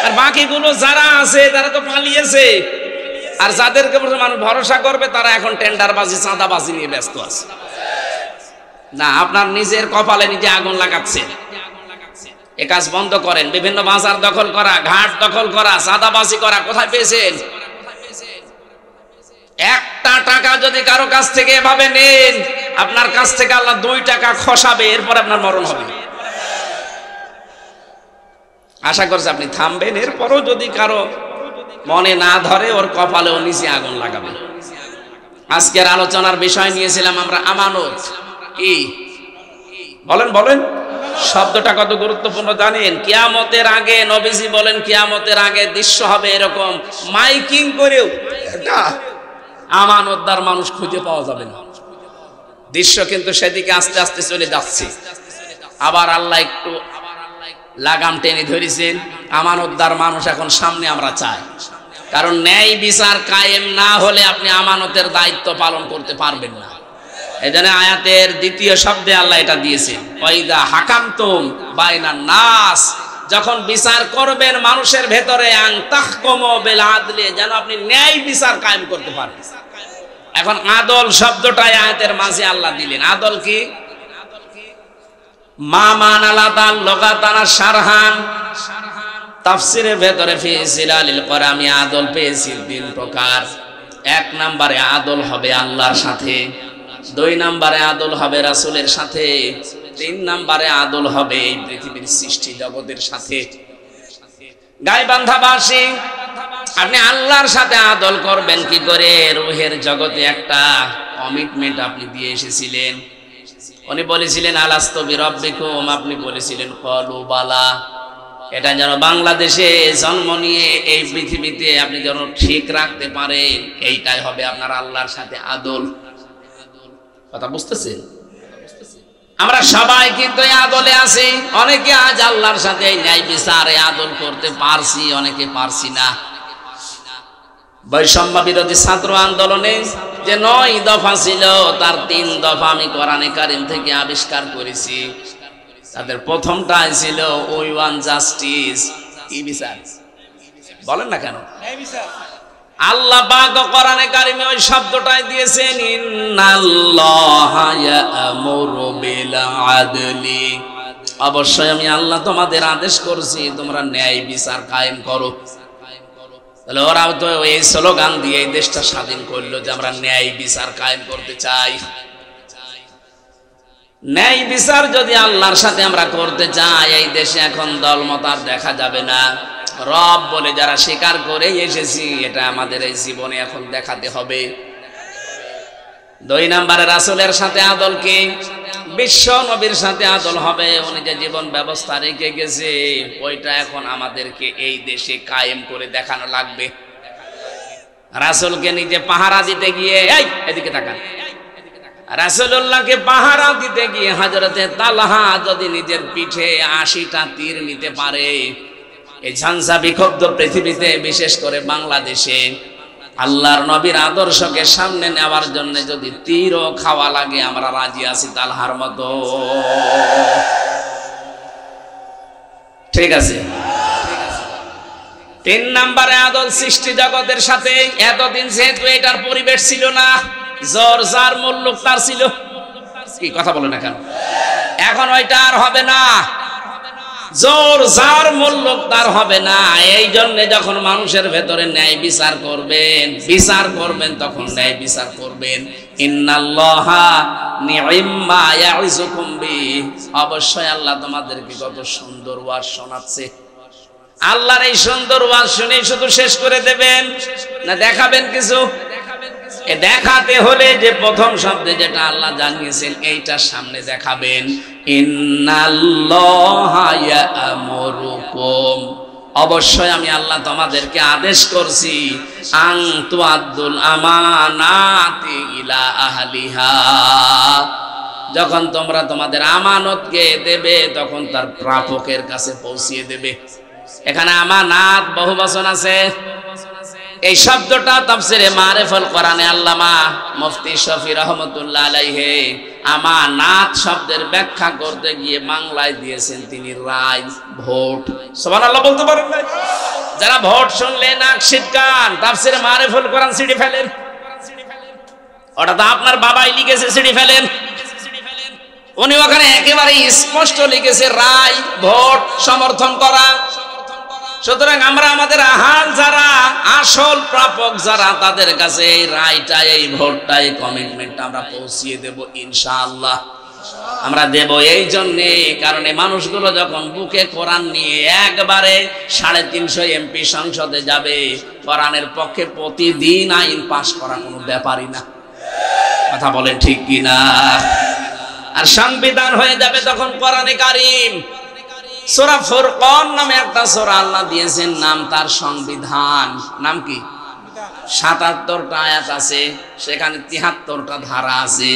Speaker 1: আর বাকিগুলো যারা আছে তারা তো পালিয়েছে। আর যাদেরকে মানুষ ভরসা করবে, তারা এখন টেন্ডারবাজি, চাঁদাবাজি নিয়ে ব্যস্ত আছে। না, আপনার নিজের কপালে নিজে আগুন লাগাচ্ছে। এ কাজ বন্ধ করেন। বিভিন্ন বাজার দখল করা, ঘাট দখল করা, চাঁদাবাজি করা কোথায় পেয়েছেন? একটা টাকা যদি কারো কাছ থেকে এভাবে নেন, আপনার কাছ থেকে আল্লাহ 2 টাকা খসাবে, এরপর আপনার মরণ হবে। আশা করছি আপনি থামবেন। এরপরও যদি কারো মনে না ধরে, ওর কপালে ও নিচে আগুন লাগাবেন। আজকের আলোচনার বিষয় নিয়েছিলাম আমরা আমানত। কি বলেন বলেন, শব্দটা কত গুরুত্বপূর্ণ জানেন? কিয়ামতের আগে নবীজি বলেন, কিয়ামতের আগে দৃশ্য হবে এরকম, মাইকিং করেও আমানতদার মানুষ খুঁজে পাওয়া যাবে না। দৃশ্য কিন্তু সেদিকে আস্তে আস্তে চলে যাচ্ছে। আবার আল্লাহ একটু লাগাম টেনে ধরেছেন। আমানতদার মানুষ এখন সামনে আমরা চাই। কারণ ন্যায় বিচার কায়েম না হলে আপনি আমানতের দায়িত্ব পালন করতে পারবেন না। এজন্য আয়াতের 2য় শব্দে আল্লাহ এটা দিয়েছেন, ওয়াইদা হাকামতুম বাইনান নাস, যখন বিচার করবেন মানুষের ভেতরে, আন তাহকুমু বিল আদলি, যেন আপনি ন্যায় বিচার কায়েম করতে পারেন। এখন আদল শব্দটা আয়াতের মাঝে আল্লাহ দিলেন। আদল কি? মা মান আলাদা লগাতানা শারহান, তাফসিরের ভেতরে ফি জিলালিল কোরআন আমি আদল পেয়েছি 3 প্রকার। 1 নম্বরে আদল হবে আল্লাহর সাথে, 2 নম্বরে আদল হবে রাসূলের সাথে, 3 নম্বরে আদল হবে এই পৃথিবীর সৃষ্টি জগতের সাথে। গাইবান্ধাবাসী, আপনি আল্লাহর সাথে আদল করবেন কি করে? রূহের জগতে একটা কমিটমেন্ট আপনি দিয়ে এসেছিলেন। উনি বলেছিলেন আলাস্তু বিরাব্বিকুম, আপনি বলেছিলেন ক্বালু বালা। এটা যেন বাংলাদেশে জন্ম নিয়ে এই পৃথিবীতে আপনি যেন ঠিক রাখতে পারেন, এইটাই হবে আপনার আল্লাহর সাথে আদল। কথা বুঝতেছেন? আমরা সবাই কিন্তু এই আদলে আছি। অনেকে আজ আল্লাহর সাথে ন্যায় বিচারে আদল করতে পারছি, অনেকে পারছি না। বৈষম্য বিরোধী ছাত্র আন্দোলনে যে 9 দফা ছিল, তার 3 দফা আমি কোরআনে কারীম থেকে আবিষ্কার করেছি। তাদের প্রথমটাই ছিল ওই ওয়ান জাস্টিস, কি বিচার বলেন না কেন? আল্লাহ পাক কোরআনে কারীমে ওই শব্দটাই দিয়েছেন, ইন্নাল্লাহা ইয়া'মুরু বিল আদলি, অবশ্যই আমি আল্লাহ তোমাদের আদেশ করছি তোমরা ন্যায় বিচার কায়েম করো। তাহলে ওরাও তো এই স্লোগান দিয়ে এই দেশটা স্বাধীন করলো যে আমরা ন্যায় বিচার কায়েম করতে চাই। ন্যায় বিচার যদি আল্লাহর সাথে আমরা করতে চাই, এই দেশে এখন দলমত আর দেখা যাবে না। রব বলে যারা স্বীকার করে এসেছি, এটা আমাদের এই জীবনে এখন দেখাতে হবে। 2 নম্বরে রাসূলের সাথে আদল কি? বিশ্ব নবীর সাথে আদল হবে। উনি যে জীবন ব্যবস্থা রেখে গেছে, ওইটা এখন আমাদেরকে এই দেশে কায়েম করে দেখানো লাগবে। রাসূলকে নিজে পাহারা দিতে গিয়ে, এই এদিকে তাকান, রাসূলুল্লাহকে পাহারা দিতে গিয়ে হযরতে তালহা যদি নিজের পিঠে 80টা তীর নিতে পারে, এই ঝাঁঝা বিক্ষুব্ধ পৃথিবীতে, বিশেষ করে বাংলাদেশে আল্লাহর নবীর আদর্শকে সামনে নেওয়ার জন্য যদি তীরও খাওয়া লাগে, আমরা রাজি আছি তালহার মতো। ঠিক আছে? 3 নম্বরে আদল সৃষ্টি জগতের সাথে। এতদিন যেহেতু এটার পরিবেশ ছিল না, জোর যার মুল্লুক তার ছিল, কি কথা বলে না কেন? এখন ওইটা আর হবে না, জোর যার মুল্লুক তার হবে না। এই জন্য যখন মানুষের ভেতরে ন্যায় বিচার করবেন, তখন ন্যায় বিচার করবেন। ইন্নাল্লাহা নি'ম্মা ইয়া'iযুকুম বিহি, অবশ্যই আল্লাহ তোমাদেরকে কত সুন্দর ওয়াজ শোনাচ্ছে। আল্লাহর এই সুন্দর ওয়াজ শুনে শুধু শেষ করে দেবেন না, দেখাবেন কিছু? দেখাতে হলে যে প্রথম শব্দে যেটা আল্লাহ জানিয়েছেন, এইটার সামনে দেখাবেন, ইন্নাল্লাহা ইয়া'মুরুকুম, অবশ্যই আমি আল্লাহ তোমাদেরকে আদেশ করছি, আন তুআদ্দুল আমানাতি ইলা আহলিহা, যখন তোমরা তোমাদের আমানতকে দেবে তখন তার প্রাপকের কাছে পৌঁছিয়ে দেবে। এখানে আমানাত বহু বচন আছে। এই শব্দটা তাফসিরে মারিফুল কোরআনে আল্লামা মুফতি শফি রহমাতুল্লাহ আলাইহি আমানাত শব্দের ব্যাখ্যা করতে গিয়ে বাংলায় দিয়েছেন তিনি রায়, ভোট। সুবহানাল্লাহ বলতে পারেন না? যারা ভোট শুনলে নাক সিটকান, তাফসিরে মারিফুল কোরআন সিডি ফেলেন। ওটা তো আপনার বাবাই লিখেছে, সিডি ফেলেন। উনি ওখানে একেবারে স্পষ্ট লিখেছে রায়, ভোট, সমর্থন করা। সুতরাং আমরা আমাদের আহাল যারা, আসল প্রাপক যারা, তাদের কাছে এই রায়টা, এই ভোটটা, এই কমিটমেন্টটা আমরা পৌঁছিয়ে দেব ইনশাআল্লাহ। আমরা দেব এই জন্যে, কারণ এই মানুষগুলো যখন বুকে কোরআন নিয়ে একবারে 350 এমপি সংসদে যাবে, কোরআনের পক্ষে প্রতিদিন আইন পাশ করা কোনো ব্যাপারই না। কথা বলেন ঠিক কিনা? আর সংবিধান হয়ে যাবে তখন কোরআনে কারীম। সূরা ফুরকান নামে একটা সূরা আল্লাহ দিয়েছেন, নাম তার সংবিধান। নাম কি? 77টা আয়াত আছে, সেখানে 73টা ধারা আছে।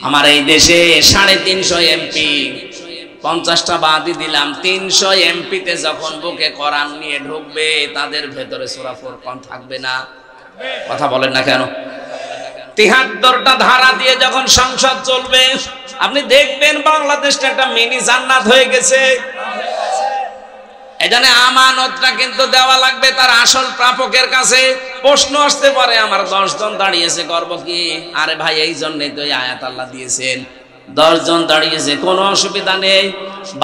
Speaker 1: আমার এই দেশে 350 এমপি, 50টা বাদই দিলাম, 300 এমপিতে যখন বুকে কোরআন নিয়ে ঢুকবে, তাদের ভেতরে সূরা ফুরকান থাকবে না। কথা বলেন না কেন? 73টা ধারা দিয়ে যখন সংসদ চলবে, আপনি দেখবেন বাংলাদেশটা একটা মিনি জান্নাত হয়ে গেছে। এখানে আমানতটা কিন্তু দেওয়া লাগবে তার আসল প্রাপকের কাছে। প্রশ্ন আসতে পারে, আমার 10 জন দাঁড়িয়েছে, করব কি? আরে ভাই, এই জন্যই তো এই আয়াত আল্লাহ দিয়েছেন। 10 জন দাঁড়িয়েছে, কোনো অসুবিধা নেই।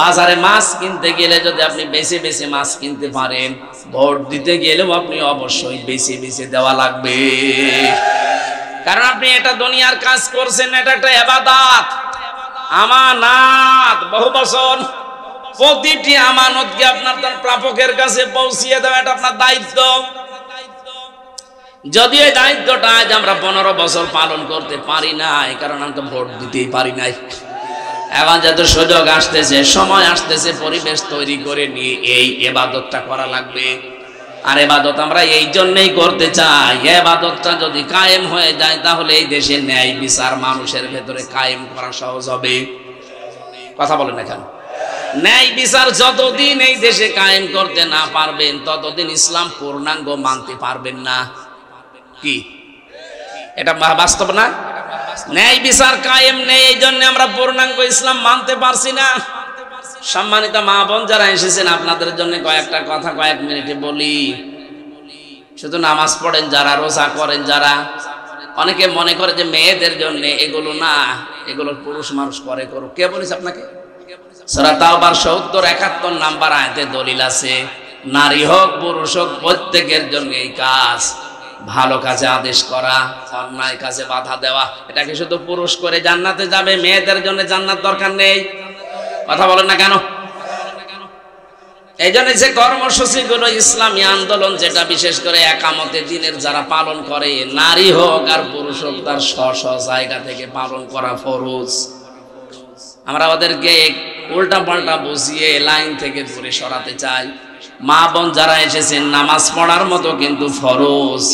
Speaker 1: বাজারে মাছ কিনতে গেলে যদি আপনি বেছে বেছে মাছ কিনতে পারেন, ভোট দিতে গেলেও আপনি অবশ্যই বেছে বেছে দেওয়া লাগবে। কারণ আপনি এটা দুনিয়ার কাজ করছেন, এটা একটা ইবাদত, আমানত। বহু বছর প্রতিটি আমানতকে আপনার তার প্রাপকের কাছে পৌঁছিয়ে দেওয়া এটা আপনার দায়িত্ব। যদি এই দায়িত্বটা আজ আমরা 15 বছর পালন করতে পারি নাই, কারণ আমরা ভোট দিতেই পারি নাই। এখন যত সুযোগ আসতেছে, সময় আসতেছে, পরিবেশ তৈরি করে নিয়ে এই ইবাদতটা করা লাগবে। আর ইবাদত আমরা এই জন্যই করতে চাই, ইবাদতটা যদি কায়েম হয়ে যায় তাহলে এই দেশে ন্যায় বিচার মানুষের ভেতরে কায়েম করা সহজ হবে। কথা বলেন না কেন? ন্যায় বিচার যতদিন এই দেশে কায়েম করতে না পারবেন, ততদিন ইসলাম পূর্ণাঙ্গ মানতে পারবেন না। কি এটা বাস্তব না? ন্যায় বিচার কায়েম নেই, এই জন্য আমরা পূর্ণাঙ্গ ইসলাম মানতে পারছি না। সম্মানিত মা বোন যারা এসেছেন, আপনাদের জন্য কয়েকটা কথা কয়েক মিনিটে বলি। শুধু নামাজ পড়েন যারা, রোজা করেন যারা, অনেকে মনে করে যে মেয়েদের জন্য এগুলো না, এগুলো পুরুষ মানুষ করে, করুক। কে বলেছে আপনাকে? সূরা তাওবার 70-71 নাম্বার আয়াতে দলিল আছে, নারী হোক পুরুষ হোক প্রত্যেকের জন্য এই কাজ। ভালো কাজে আদেশ করা, অন্যায় কাজে বাধা দেওয়া। এটাকে শুধু পুরুষ করে জান্নাতে যাবে, মেয়েদের জন্য জান্নাত দরকার নেই। কথা বলেন না কেন? এই জন্য যে কর্মসূচিগুলো, ইসলামী আন্দোলন যেটা বিশেষ করে একামতে দিনের যারা পালন করে, নারী হোক আর পুরুষ হোক, তার স্ব জায়গা থেকে পালন করা ফরজ। আমরা ওদেরকে উল্টা পাল্টা বুঝিয়ে লাইন থেকে দূরে সরাতে চাই। মা বোন যারা এসেছেন, নামাজ পড়ার মতো কিন্তু ফরজ।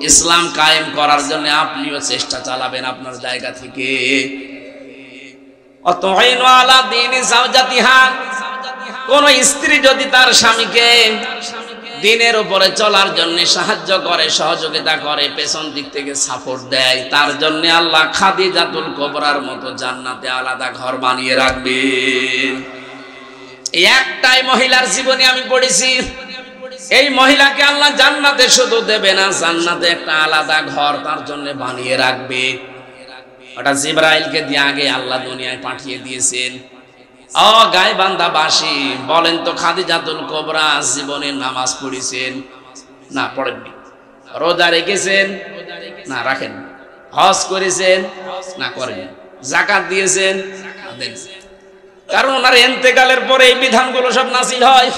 Speaker 1: ইসলাম কায়েম করার জন্য আপনিও চেষ্টা চালাবেন আপনার জায়গা থেকে। কোন স্ত্রী যদি তার স্বামীকে দিনের উপরে চলার জন্য সাহায্য করে, সহযোগিতা করে, পেছন দিক থেকে সাপোর্ট দেয়, তার জন্য আল্লাহ খাদিজাতুল কুবরার মতো জান্নাতে আলাদা ঘর বানিয়ে রাখবেন। একটাই মহিলার জীবনে আমি পড়েছি, এই মহিলাকে আল্লাহ জান্নাতে শুধু দেবে না, জান্নাতে একটা আলাদা ঘর তার জন্য বানিয়ে রাখবে। ওটা জিবরাইলকে দিয়ে আগে আল্লাহ দুনিয়ায় পাঠিয়ে দিয়েছেন। ও গায়বান্ধাবাসী, বলেন তো খাদিজাতুল কুবরা জীবনে নামাজ পড়েছেন? না, পড়েননি। রোজা রেখেছেন? না, রাখেন। হজ করেছেন? না, করেন। যাকাত দিয়েছেন? দেন। কারণ ওনার ইন্তেকালের পরে এই বিধানগুলো সব নাযিল হয়।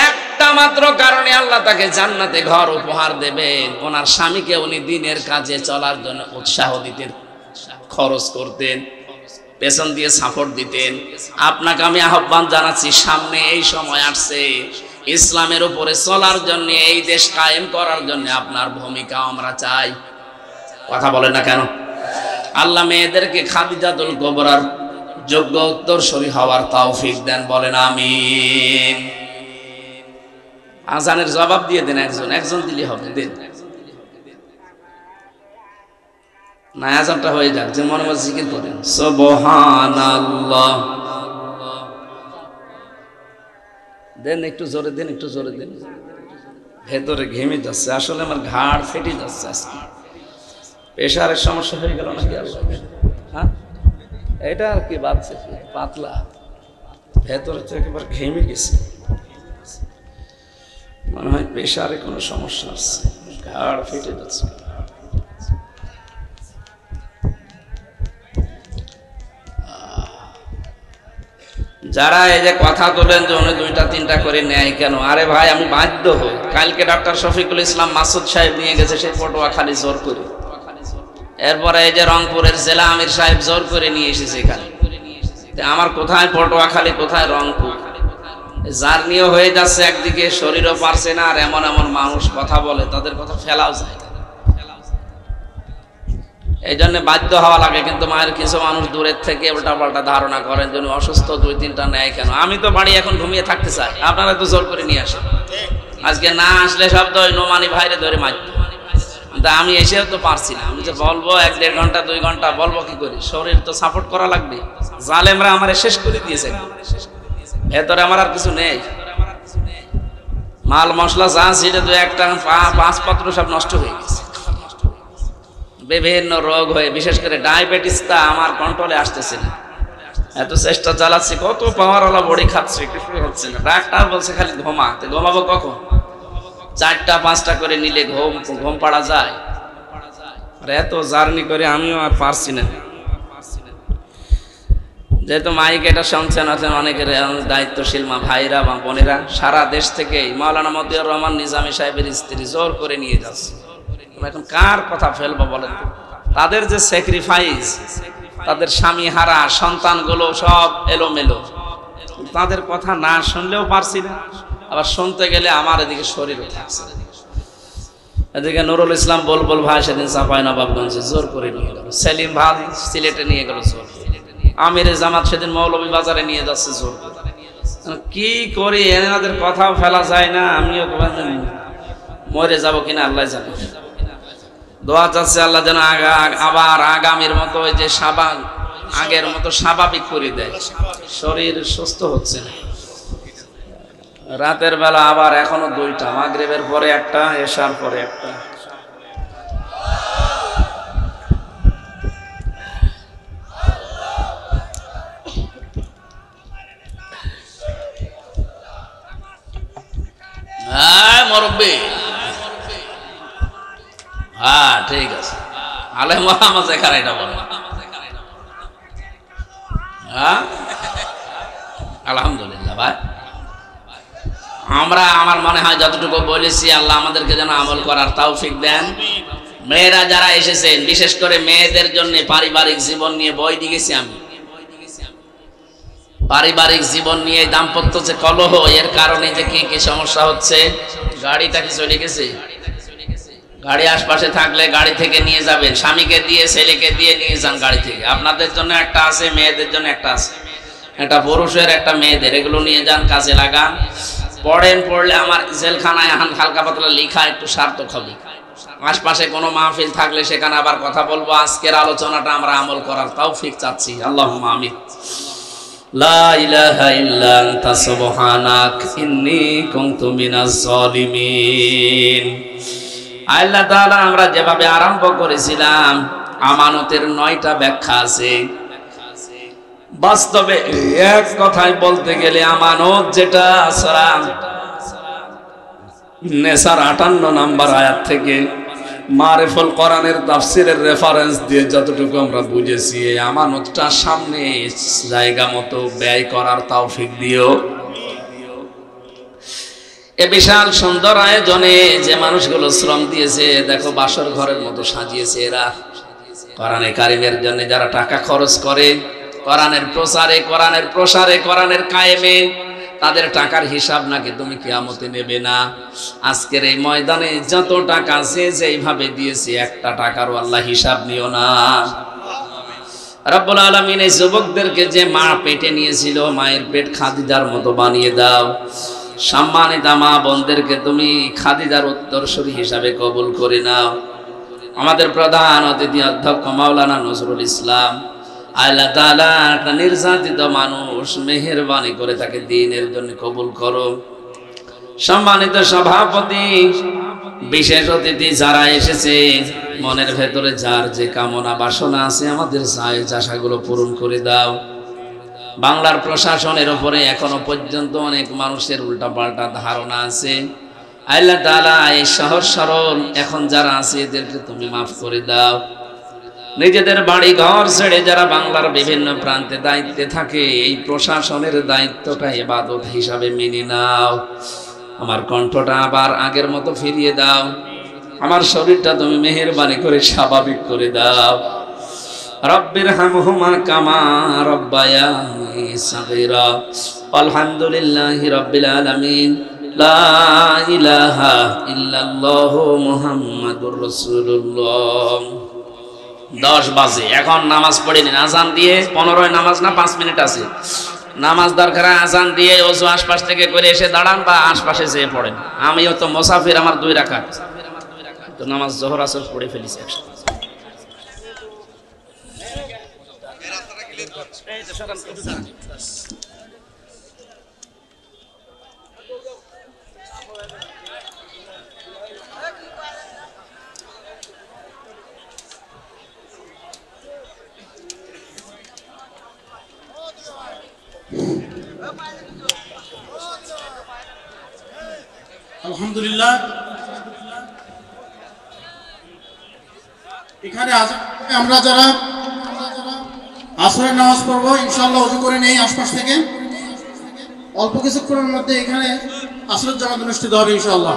Speaker 1: একটা মাত্র কারণে আল্লাহ তাকে জান্নাতে ঘর উপহার দেবেন, ওনার স্বামীকে উনি দিনের কাজে চলার জন্য উৎসাহ দিতেন, খরচ করতেন, পেছন দিয়ে সাপোর্ট দিতেন। আপনাকে আমি আহ্বান জানাচ্ছি, সামনে এই সময় আসছে, ইসলামের উপরে চলার জন্য, এই দেশ কায়েম করার জন্য আপনার ভূমিকা আমরা চাই। কথা বলেন না কেন? আল্লাহ মেয়েদেরকে খাদিজাতুল কুবরার যোগ্য উত্তরসূরি হওয়ার তৌফিক দেন, বলেন আমিন। আজানের জবাব দিয়ে দেন, একজন দিলে হবে, দেন না, আজানটা হয়ে যাক, যে মনে মনে জিকির করেন সুবহানাল্লাহ। দেন একটু জোরে দেন, একটু জোরে দেন। ভেতরে ঘেমে যাচ্ছে, আসলে আমার ঘাড় ফেটে যাচ্ছে আজকে। প্রেশারের সমস্যা হয়ে গেল নাকি আল্লাহ? হ্যাঁ, এটা আর কি বাড়ছে, পাতলা, ভেতরে তো একেবারে ঘেমে গেছে। মনে হয় প্রেশারে কোনো সমস্যা আছে, ঘাড় ফেটে যাচ্ছে। যারা এই যে কথা তোলেন যে উনি 2টা-3টা করে নেয় কেন, আরে ভাই আমি বাধ্য হই। কালকে ডক্টর শফিকুল ইসলাম মাসুদ সাহেব নিয়ে গেছে সেই পটুয়াখালী জোর করে, এরপরে এই যে রংপুরের জেলা আমির সাহেব জোর করে নিয়ে এসেছে এখানে। আমার কোথায় পটুয়াখালী, কোথায় রংপুর, জার্নিও হয়ে যাচ্ছে, একদিকে শরীরও পারছে না, আর এমন এমন মানুষ কথা বলে, তাদের কথা ফেলাও যায় না। এই জন্য বাধ্য হওয়া লাগে। কিন্তু মায়ের কিছু মানুষ দূরের থেকে উল্টা পাল্টা ধারণা করেন যেন অসুস্থ 2-3টা নেয় কেন। আমি তো বাড়ি এখন ঘুমিয়ে থাকতে চাই, আপনারা তো জোর করে নিয়ে আসেন। আজকে না আসলে সব তো নোমানি ভাইরে ধরে মারত, কিন্তু আমি এসেও তো পারছি না। আমি যে বলবো 1-1.5 ঘন্টা 2 ঘন্টা বলবো কি করে, শরীর তো সাপোর্ট করা লাগবে। জালেমরা আমার শেষ করে দিয়েছে, ভেতরে আমার আর কিছু নেই। মাল মশলা যা ছিল 2-1টা 5 পাত্র সব নষ্ট হয়ে গেছে। বিভিন্ন রোগ হয়ে, বিশেষ করে ডায়াবেটিসটা আমার কন্ট্রোলে আসতেছে না। এত চেষ্টা চালাচ্ছি, কত পাওয়ারওয়ালা বড়ি খাচ্ছি, কিছু হচ্ছে না। ডাক্তার বলছে খালি ঘুমা। তো ঘুমাবো কখন? 4টা 5টা করে নিলে ঘুম পাড়া যায়? আর এত জার্নি করে আমিও আর পারছি না। যেহেতু মাইক এটা শুনছেন আছেন অনেকের দায়িত্বশীল মা ভাইরা বা বোনেরা, সারা দেশ থেকে মাওলানা মতিউর রহমান নিজামী সাহেবের স্ত্রী জোর করে নিয়ে যাচ্ছে। এখন কার কথা ফেলবো বলেন তো? তাদের যে স্যাক্রিফাইস, তাদের স্বামী হারা সন্তানগুলো সব এলোমেলো, তাদের কথা না শুনলেও পারছি না, আবার শুনতে গেলে আমার এদিকে শরীরও থাকছে। এদিকে নুরুল ইসলাম বুলবুল ভাই সেদিন চাঁপাইনবাবগঞ্জে জোর করে নিয়ে গেল, সেলিম ভাই সিলেটে নিয়ে গেল জোর, আমির জামাত সেদিন মৌলভী বাজারে নিয়ে যাচ্ছে জোর। কি করি এনাদের কথাও ফেলা যায় না, আমিও মরে যাব কিনা আল্লাহ জানে। দোয়া চাচ্ছে আল্লাহ যেন আবার আগামীর মতো ওই যে আগের মতো স্বাভাবিক করে দেয়। শরীর সুস্থ হচ্ছে না। রাতের বেলা আবার এখনো 2টা, মাগরিবের পরে একটা, এশার পরে একটা। হ্যাঁ মুরব্বি, হ্যাঁ ঠিক আছে। আলে মোহাম্মদ এখানে এটা বলে, হ্যাঁ আলহামদুলিল্লাহ ভাই। আমার মনে হয় যতটুকু বলেছি আল্লাহ আমাদেরকে যেন আমল করার তৌফিক দেন। মেয়েরা যারা এসেছেন, বিশেষ করে মেয়েদের জন্য পারিবারিক জীবন নিয়ে বই লিখেছি আমি। পারিবারিক জীবন নিয়ে দাম্পত্য যে কলহ, এর কারণে যে কি কি সমস্যা হচ্ছে। গাড়িটা কি চলে গেছে? গাড়ি আশপাশে থাকলে গাড়ি থেকে নিয়ে যাবেন, স্বামীকে দিয়ে ছেলেকে দিয়ে নিয়ে যান গাড়ি থেকে। আপনাদের জন্য একটা আছে, মেয়েদের জন্য একটা আছে, একটা পুরুষের একটা মেয়েদের, এগুলো নিয়ে যান, কাজে লাগান। পড়েন, পড়লে আমার জেলখানায় হালকা পাতলা লিখা একটু সার্থক হবে। আশপাশে কোনো মাহফিল থাকলে সেখানে আবার কথা বলবো। আজকের আলোচনাটা আমরা আমল করার তৌফিক চাচ্ছি, আল্লাহুম্মা আমিন। লা ইলাহা ইল্লা আনতা সুবহানাক ইন্নী কুনতু মিনাজ জালিমিন। আল্লাহ তাআলা আমরা যেভাবে আরম্ভ করেছিলাম, আমানতের 9টা ব্যাখ্যা আছে। বাস্তবে এক কথায় বলতে গেলে আমানত যেটা সূরা নেসার 58 নম্বর আয়াত থেকে মারিফুল কোরআনের তাফসীরের রেফারেন্স দিয়ে যতটুকু আমরা বুঝেছি, এই আমানতটা সামনে জায়গা মতো ব্যয় করার তৌফিক দিও। এ বিশাল সুন্দর আয়োজনে যে মানুষগুলো শ্রম দিয়েছে, দেখো বাসর ঘরের মতো সাজিয়েছে এরা। কোরআনে কারিমের জন্য যারা টাকা খরচ করে, কোরআনের প্রচারে, কোরআনের প্রসারে, কোরআনের কায়েমে, তাদের টাকার হিসাব নাকি তুমি কিয়ামতে নেবে না। আজকের এই ময়দানে যত টাকা আছে যেইভাবে দিয়েছে, একটা টাকারও আল্লাহ হিসাব নিও না। রব্বুল আলামিন এই যুবকদেরকে যে মা পেটে নিয়েছিল, মায়ের পেট খাদিজার মতো বানিয়ে দাও। সম্মানিত মা বোনদেরকে তুমি খাদিজার উত্তরসূরি হিসাবে কবুল করে নাও। আমাদের প্রধান অতিথি অধ্যক্ষ মাওলানা নজরুল ইসলাম, আল্লাহ তাআলা একটা নির্যাতিত মানুষ, মেহেরবানি করে তাকে দ্বীনের জন্য কবুল করো। সম্মানিত সভাপতি, বিশেষ অতিথি যারা এসেছে, মনের ভেতরে যার যে কামনা বাসনা আছে, আমাদের চাহিদাগুলো পূরণ করে দাও। বাংলার প্রশাসনের উপরে এখনো পর্যন্ত অনেক মানুষের উল্টাপাল্টা ধারণা আছে। আল্লাহ তাআলা এই সহজ সরল এখন যারা আছে এদেরকে তুমি মাফ করে দাও। নিজেদের বাড়ি ঘর ছেড়ে যারা বাংলার বিভিন্ন প্রান্তে দায়িত্বে থাকে, এই প্রশাসনের দায়িত্বটা ইবাদত হিসাবে মেনে নাও। আমার কণ্ঠটা আবার আগের মতো ফিরিয়ে দাও। আমার শরীরটা তুমি মেহেরবানি করে স্বাভাবিক করে দাও। রব্বির হামহুমা কামা রব্বায়ানি সাগীরা। আলহামদুলিল্লাহি রাব্বিল আলামিন। লা ইলাহা ইল্লাল্লাহু মুহাম্মাদুর রাসূলুল্লাহ। 10 বাজে, এখন নামাজ পড়ে নিন। আজান দিয়ে 15 নামাজ না, 5 মিনিট আছে নামাজ দরকার। আজান দিয়ে ওযু আশপাশ থেকে করে এসে দাঁড়ান বা আশপাশে যেয়ে পড়েন। আমিও তো মুসাফির, আমার 2 রাকাত তো নামাজ জোহর আসর পড়ে ফেলেছি একসাথে।
Speaker 2: আলহামদুলিল্লাহ, এখানে আমরা যারা আসরের নামাজ পড়বো ইনশাআল্লাহ ওযু করে নেই আশপাশ থেকে, অল্প কিছুক্ষণের মধ্যে এখানে আসরের জামাত অনুষ্ঠিত হবে ইনশাআল্লাহ।